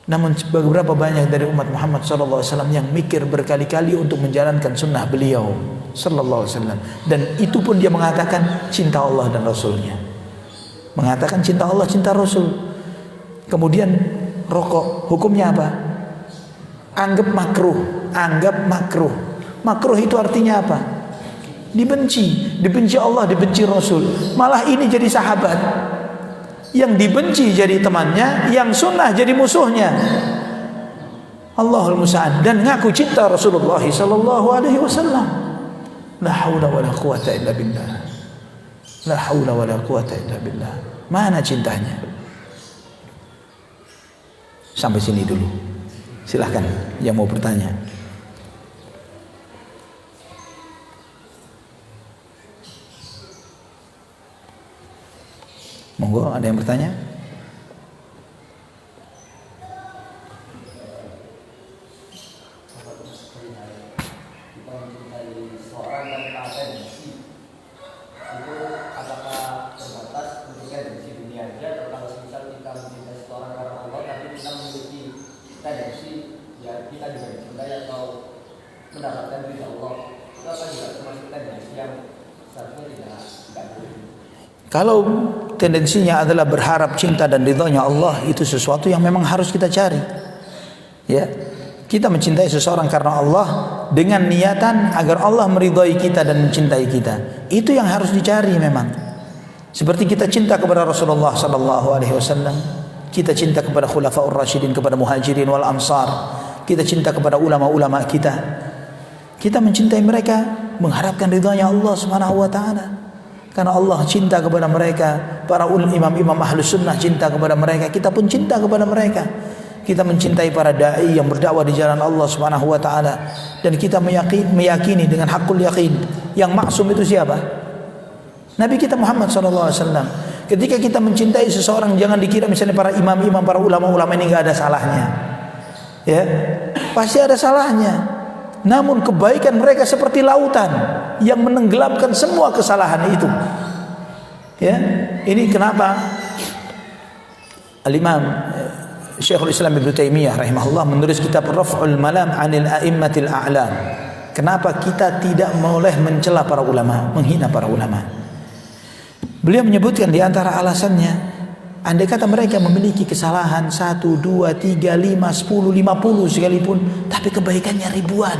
Namun beberapa banyak dari umat Muhammad SAW yang mikir berkali-kali untuk menjalankan sunnah beliau Sallallahu Alaihi Wasallam, dan itu pun dia mengatakan cinta Allah dan Rasulnya, mengatakan cinta Allah, cinta Rasul. Kemudian rokok hukumnya apa? Anggap makruh, anggap makruh. Makruh itu artinya apa? Dibenci, dibenci Allah, dibenci Rasul. Malah ini jadi sahabat, yang dibenci jadi temannya, yang sunnah jadi musuhnya. Allahul musta'an. Dan ngaku cinta Rasulullah sallallahu alaihi wasallam. La haula wala quwata illa billah. La haula wala quwata illa billah. Mana cintanya? Sampai sini dulu. Silahkan yang mau bertanya. Monggo, ada yang bertanya? Kalau tendensinya adalah berharap cinta dan ridhonya Allah, itu sesuatu yang memang harus kita cari. Ya, kita mencintai seseorang karena Allah dengan niatan agar Allah meridhai kita dan mencintai kita. Itu yang harus dicari memang. Seperti kita cinta kepada Rasulullah sallallahu alaihi wasallam, kita cinta kepada Khulafaur Rasyidin, kepada Muhajirin wal Ansar, kita cinta kepada ulama-ulama kita. Kita mencintai mereka mengharapkan ridhanya Allah Subhanahu wa taala. Karena Allah cinta kepada mereka, para imam-imam ahlus sunnah cinta kepada mereka, kita pun cinta kepada mereka. Kita mencintai para da'i yang berdakwah di jalan Allah Subhanahu wa taala, dan kita meyakini dengan hakul yakin yang maksum itu siapa? Nabi kita Muhammad sallallahu alaihi wasallam. Ketika kita mencintai seseorang, jangan dikira misalnya para imam-imam, para ulama-ulama ini enggak ada salahnya. Ya, pasti ada salahnya. Namun kebaikan mereka seperti lautan yang menenggelamkan semua kesalahan itu. Ya, ini kenapa Al-Imam Syekhul Islam Ibnu Taimiyah rahimahullah menulis kitab Raf'ul Malam 'anil A'immatil A'lam. Kenapa kita tidak boleh mencela para ulama, menghina para ulama? Beliau menyebutkan di antara alasannya, andai kata mereka memiliki kesalahan 1, 2, 3, 5, 10, 50 sekalipun, tapi kebaikannya ribuan.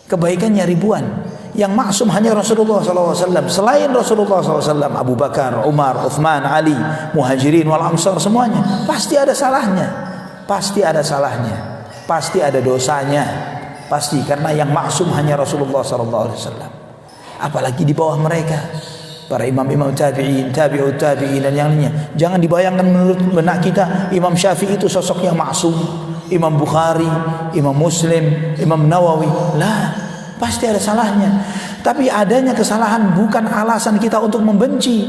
Kebaikannya ribuan. Yang maksum hanya Rasulullah SAW. Selain Rasulullah SAW, Abu Bakar, Umar, Uthman, Ali, Muhajirin wal Ansar, semuanya pasti ada salahnya. Pasti ada salahnya. Pasti ada dosanya. Pasti, karena yang maksum hanya Rasulullah SAW. Apalagi di bawah mereka, para imam-imam tabi'in, tabi'ut tabi'in dan yang lainnya. Jangan dibayangkan menurut benak kita Imam Syafi'i itu sosok yang maksum, Imam Bukhari, Imam Muslim, Imam Nawawi. Lah, pasti ada salahnya. Tapi adanya kesalahan bukan alasan kita untuk membenci,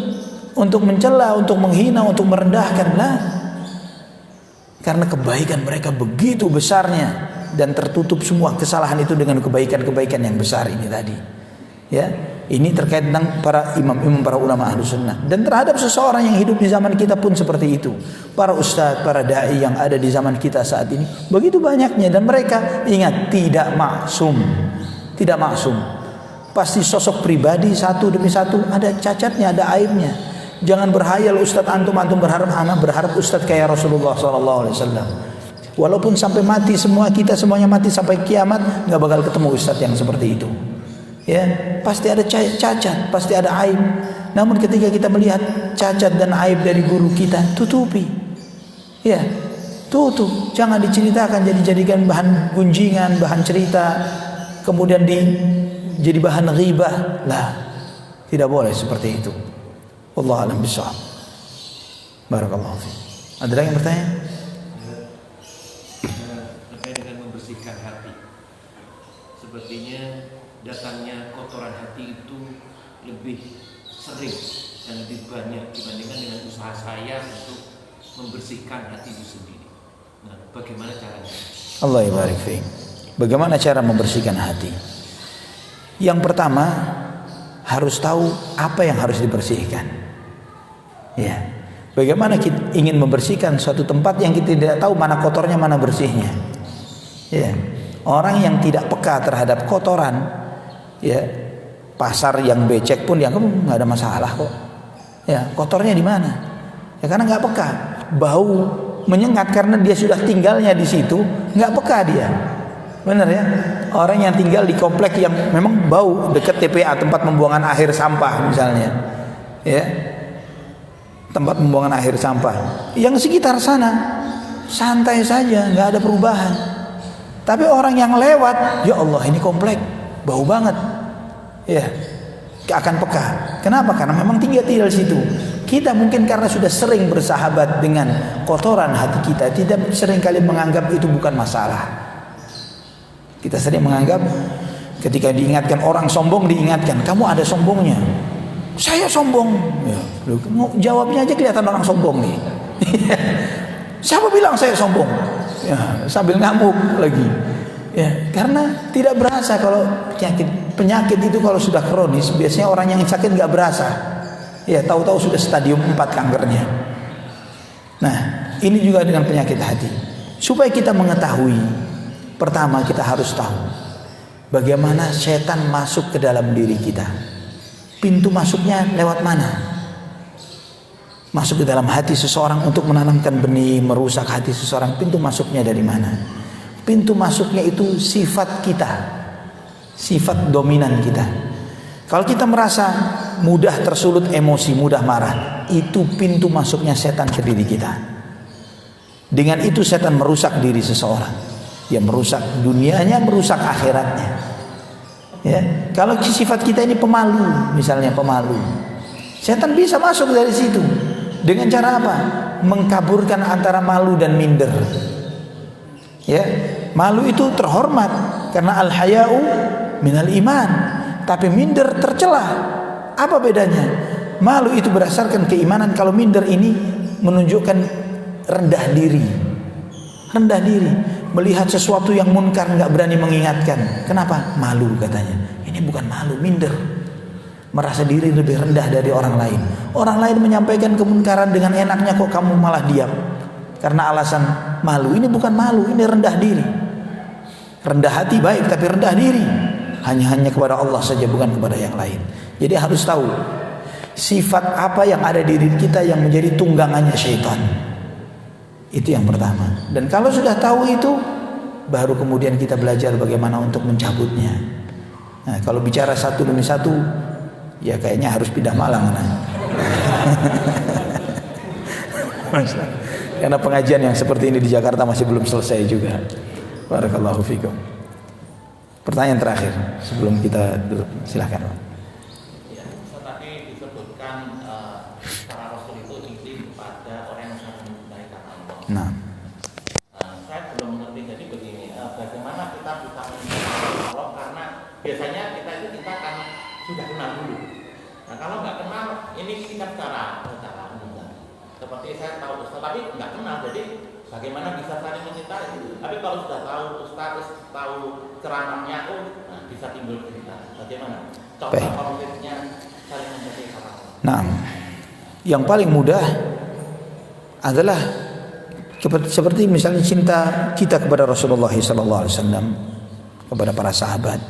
untuk mencela, untuk menghina, untuk merendahkan. Lah, karena kebaikan mereka begitu besarnya, dan tertutup semua kesalahan itu dengan kebaikan-kebaikan yang besar ini tadi. Ya, ini terkait tentang para imam-imam, para ulama ahlu sunnah. Dan terhadap seseorang yang hidup di zaman kita pun seperti itu. Para ustadz, para da'i yang ada di zaman kita saat ini begitu banyaknya, dan mereka ingat tidak maksum. Tidak maksum. Pasti sosok pribadi satu demi satu ada cacatnya, ada aibnya. Jangan berhayal Ustadz antum berharap anak berharap Ustadz kayak Rasulullah SAW. Walaupun sampai mati kita semuanya mati sampai kiamat, nggak bakal ketemu Ustadz yang seperti itu. Ya, pasti ada cacat, pasti ada aib. Namun ketika kita melihat cacat dan aib dari guru kita, tutupi. Ya, tutup. Jangan diceritakan, jadikan bahan gunjingan, bahan cerita, kemudian jadi bahan ghibah. Lah, tidak boleh seperti itu. Wallahu a'lam bishawab. Barakallahu fiik. Ada lagi yang bertanya? Terkait dengan membersihkan hati. Sepertinya datangnya kotoran hati itu lebih sering dan lebih banyak dibandingkan dengan usaha saya untuk membersihkan hati itu sendiri. Nah, bagaimana caranya? Allah yabarik fiik. Bagaimana cara membersihkan hati? Yang pertama, harus tahu apa yang harus dibersihkan. Ya. Bagaimana kita ingin membersihkan suatu tempat yang kita tidak tahu mana kotornya, mana bersihnya. Ya. Orang yang tidak peka terhadap kotoran, ya, pasar yang becek pun dianggap nggak ada masalah kok. Ya, kotornya di mana? Ya karena nggak peka. Bau menyengat karena dia sudah tinggalnya di situ, nggak peka dia. Benar ya? Orang yang tinggal di komplek yang memang bau, dekat TPA, tempat pembuangan akhir sampah misalnya, ya, tempat pembuangan akhir sampah, yang sekitar sana santai saja, nggak ada perubahan. Tapi orang yang lewat, ya Allah ini komplek bau banget, ya, akan peka. Kenapa? Karena memang tinggal di situ. Kita mungkin karena sudah sering bersahabat dengan kotoran hati kita, tidak sering kali menganggap itu bukan masalah. Kita sering menganggap ketika diingatkan orang sombong, diingatkan kamu ada sombongnya. Saya sombong. Ya, jawabnya aja kelihatan orang sombong nih. Siapa bilang saya sombong? Ya, sambil ngamuk lagi. Ya, karena tidak berasa kalau penyakit itu kalau sudah kronis, biasanya orang yang sakit nggak berasa. Ya, tahu-tahu sudah stadium 4 kankernya. Nah, ini juga dengan penyakit hati. Supaya kita mengetahui, pertama kita harus tahu bagaimana setan masuk ke dalam diri kita. Pintu masuknya lewat mana? Masuk ke dalam hati seseorang untuk menanamkan benih, merusak hati seseorang. Pintu masuknya dari mana? Pintu masuknya itu sifat kita, sifat dominan kita. Kalau kita merasa mudah tersulut emosi, mudah marah, itu pintu masuknya setan ke diri kita. Dengan itu setan merusak diri seseorang. Dia merusak dunianya, merusak akhiratnya. Ya, kalau sifat kita ini pemalu, misalnya pemalu, setan bisa masuk dari situ. Dengan cara apa? Mengkaburkan antara malu dan minder. Ya, malu itu terhormat karena al-haya'u minal iman, tapi minder tercela. Apa bedanya? Malu itu berdasarkan keimanan, kalau minder ini menunjukkan rendah diri. Rendah diri, melihat sesuatu yang munkar nggak berani mengingatkan. Kenapa? Malu katanya. Ini bukan malu, minder. Merasa diri lebih rendah dari orang lain. Orang lain menyampaikan kemunkaran dengan enaknya, kok kamu malah diam? Karena alasan malu. Ini bukan malu, ini rendah diri. Rendah hati baik, tapi rendah diri hanya kepada Allah saja, bukan kepada yang lain. Jadi harus tahu sifat apa yang ada di diri kita yang menjadi tunggangannya syaitan. Itu yang pertama. Dan kalau sudah tahu itu, baru kemudian kita belajar bagaimana untuk mencabutnya. Nah, kalau bicara satu demi satu, ya kayaknya harus pindah Malang. Nah. Karena pengajian yang seperti ini di Jakarta masih belum selesai juga. Barakallahu fikum. Pertanyaan terakhir sebelum kita duduk, silakan. Ya, tadi disebutkan para rasul itu isi pada orang yang sangat mencintai kata Allah. Nah, saya belum mengerti, jadi begini, bagaimana kita bisa mencintai Allah, karena biasanya kita kan sudah kenal dulu. Nah, kalau nggak kenal, ini kita cara umum. Seperti saya tahu Ustaz, tapi nggak kenal, jadi bagaimana bisa saling mencintai? Tapi kalau sudah tahu Ustaz, tahu ceramahnya, bisa timbul cerita. Bagaimana? Contoh konkretnya saling mencintai kata Allah. Nah, yang paling mudah adalah seperti misalnya cinta kita kepada Rasulullah SAW, kepada para sahabat.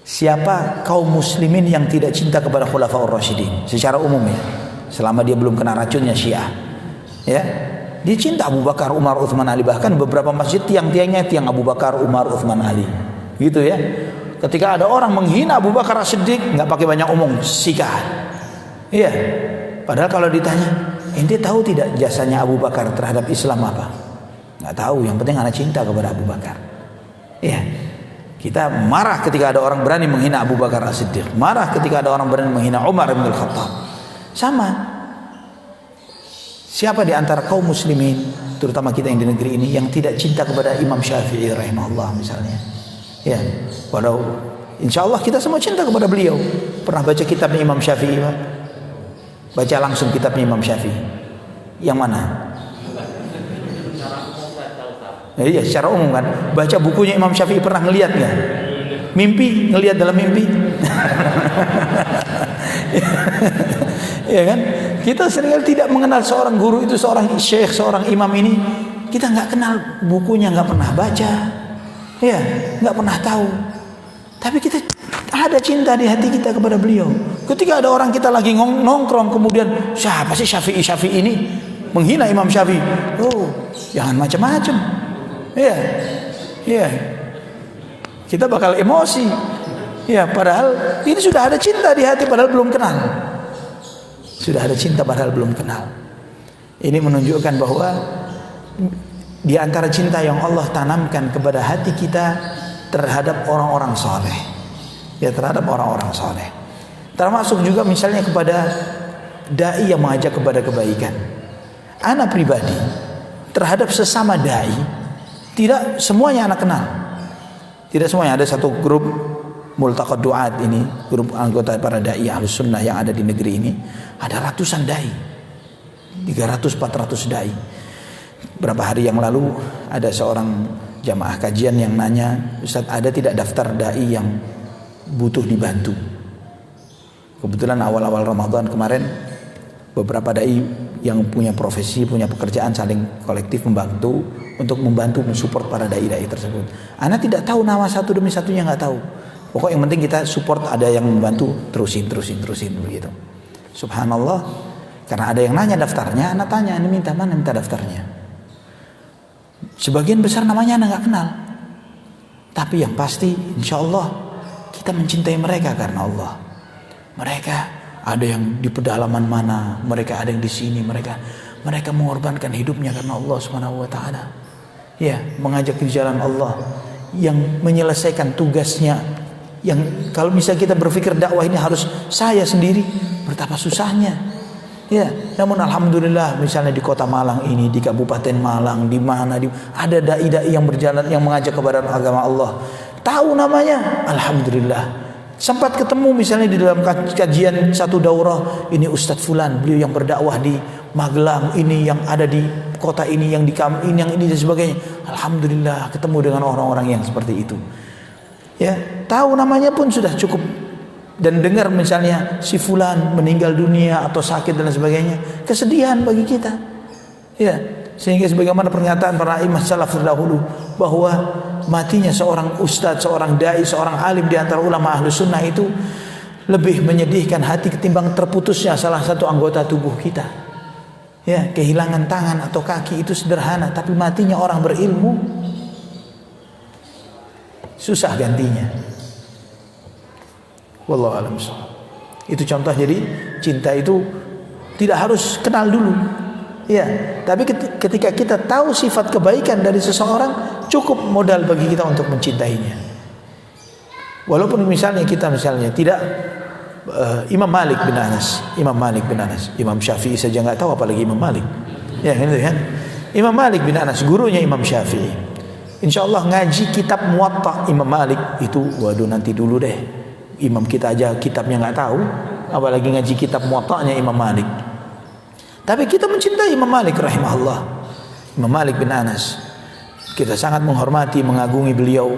Siapa kaum muslimin yang tidak cinta kepada Khulafaur Rasyidin secara umum ya? selama dia belum kena racunnya Syiah. Ya, dia cinta Abu Bakar, Umar, Utsman, Ali. Bahkan beberapa masjid tiang-tiangnya tiang Abu Bakar, Umar, Utsman, Ali. Gitu ya. Ketika ada orang menghina Abu Bakar As-Siddiq, nggak pakai banyak omong, sikat. Iya. Padahal kalau ditanya, ente tahu tidak jasanya Abu Bakar terhadap Islam apa? Nggak tahu. Yang penting anak cinta kepada Abu Bakar. Iya. Kita marah ketika ada orang berani menghina Abu Bakar As-Siddiq. Marah ketika ada orang berani menghina Umar bin Khattab. Sama. Siapa di antara kaum muslimin, terutama kita yang di negeri ini, yang tidak cinta kepada Imam Syafi'i rahimahullah misalnya? Ya, walau insya Allah kita semua cinta kepada beliau. Pernah baca kitabnya Imam Syafi'i, Pak? Baca langsung kitabnya Imam Syafi'i. Yang mana? Iya, secara umum kan. Baca bukunya Imam Syafi'i, pernah ngelihat nggak? Mimpi, ngelihat dalam mimpi. Ya kan? Kita seringkali tidak mengenal seorang guru itu, seorang syekh, seorang imam ini. Kita nggak kenal bukunya, nggak pernah baca. Ya, nggak pernah tahu. Tapi kita ada cinta di hati kita kepada beliau. Ketika ada orang kita lagi nongkrong, kemudian siapa sih Syafi'i ini menghina Imam Syafi'i? Oh, jangan macam-macam. Ya, ya, kita bakal emosi. Ya, padahal ini sudah ada cinta di hati, padahal belum kenal. Sudah ada cinta, padahal belum kenal. Ini menunjukkan bahwa di antara cinta yang Allah tanamkan kepada hati kita terhadap orang-orang soleh, ya, terhadap orang-orang soleh. Termasuk juga misalnya kepada dai yang mengajak kepada kebaikan. Ana pribadi terhadap sesama dai, tidak semuanya anak kenal. Tidak semuanya. Ada satu grup Multaqat Duat ini, grup anggota para dai Ahlus Sunnah yang ada di negeri ini, ada ratusan dai, 300-400 dai. Berapa hari yang lalu ada seorang jamaah kajian yang nanya, Ustaz, ada tidak daftar dai yang butuh dibantu? Kebetulan awal-awal Ramadan kemarin beberapa dai yang punya profesi, punya pekerjaan saling kolektif membantu untuk membantu mensupport para dai-dai tersebut. Ana tidak tahu nama satu demi satunya, nggak tahu. Pokoknya yang penting kita support, ada yang membantu, terusin begitu. Subhanallah, karena ada yang nanya daftarnya, Ana tanya, ini minta daftarnya. Sebagian besar namanya Ana nggak kenal. Tapi yang pasti, insya Allah kita mencintai mereka karena Allah. Mereka ada yang di pedalaman mana, mereka ada yang di sini, mereka mengorbankan hidupnya karena Allah Subhanahu wa taala. Ya, mengajak di jalan Allah, yang menyelesaikan tugasnya. Yang kalau misalnya kita berpikir dakwah ini harus saya sendiri, betapa susahnya. Ya, namun alhamdulillah misalnya di Kota Malang ini, di Kabupaten Malang, di mana ada dai-dai yang berjalan, yang mengajak kepada agama Allah. Tahu namanya, alhamdulillah. Sempat ketemu misalnya di dalam kajian satu daurah, ini Ustadz Fulan, beliau yang berdakwah di Magelang, ini yang ada di kota ini, yang di ini, yang ini dan sebagainya. Alhamdulillah ketemu dengan orang-orang yang seperti itu. Ya, tahu namanya pun sudah cukup. Dan dengar misalnya si Fulan meninggal dunia atau sakit dan sebagainya, kesedihan bagi kita. Ya, sehingga sebagaimana pernyataan para imam salaf terdahulu bahwa matinya seorang ustadz, seorang dai, seorang alim di antara ulama Ahlus Sunnah itu lebih menyedihkan hati ketimbang terputusnya salah satu anggota tubuh kita. Ya, kehilangan tangan atau kaki itu sederhana, tapi matinya orang berilmu susah gantinya. Wallahu a'lam bishawab. Itu contoh. Jadi cinta itu tidak harus kenal dulu. Ya, tapi ketika kita tahu sifat kebaikan dari seseorang, cukup modal bagi kita untuk mencintainya. Walaupun misalnya kita tidak Imam Malik bin Anas, Imam Syafi'i saja nggak tahu, apalagi Imam Malik. Ya, gitu kan? Imam Malik bin Anas, gurunya Imam Syafi'i. Insya Allah ngaji kitab Muwatta Imam Malik itu, waduh nanti dulu deh. Imam kita aja kitabnya nggak tahu, apalagi ngaji kitab Muwatta'nya Imam Malik. Tapi kita mencintai Imam Malik rahimahullah, Imam Malik bin Anas. Kita sangat menghormati, mengagungi beliau.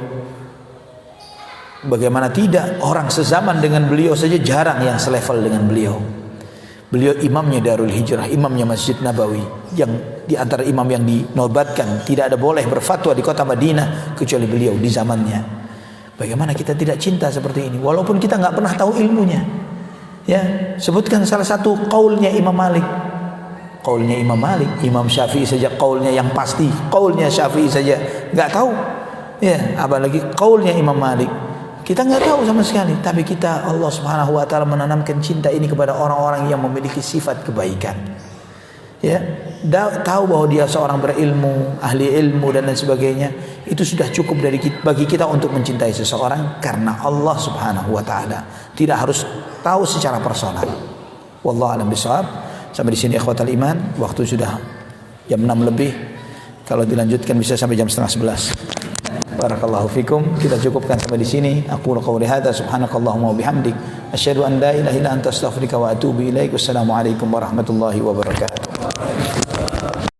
Bagaimana tidak, orang sezaman dengan beliau saja jarang yang selevel dengan beliau. Beliau imamnya Darul Hijrah, imamnya Masjid Nabawi, yang di antara imam yang dinobatkan tidak ada boleh berfatwa di kota Madinah kecuali beliau di zamannya. Bagaimana kita tidak cinta seperti ini, walaupun kita nggak pernah tahu ilmunya. Ya, sebutkan salah satu qaulnya Imam Malik. Qaulnya Imam Malik, Imam Syafi'i saja qaulnya yang pasti, qaulnya Syafi'i saja nggak tahu. Ya, apalagi qaulnya Imam Malik. Kita nggak tahu sama sekali, tapi kita Allah Subhanahu wa taala menanamkan cinta ini kepada orang-orang yang memiliki sifat kebaikan. Ya, tahu bahwa dia seorang berilmu, ahli ilmu dan lain sebagainya, itu sudah cukup bagi kita untuk mencintai seseorang karena Allah Subhanahu wa taala. Tidak harus tahu secara personal. Wallahu a'lam bishawab. Sampai di sini ikhwatal iman, waktu sudah jam 6 lebih. Kalau dilanjutkan bisa sampai jam setengah 11. Barakallahu fikum. Kita cukupkan sampai di sini. Aku qouli hadza subhanakallahumma wa bihamdik asyhadu an la ilaha illa anta astaghfiruka wa atubu ilaik. Wassalamualaikum warahmatullahi wabarakatuh.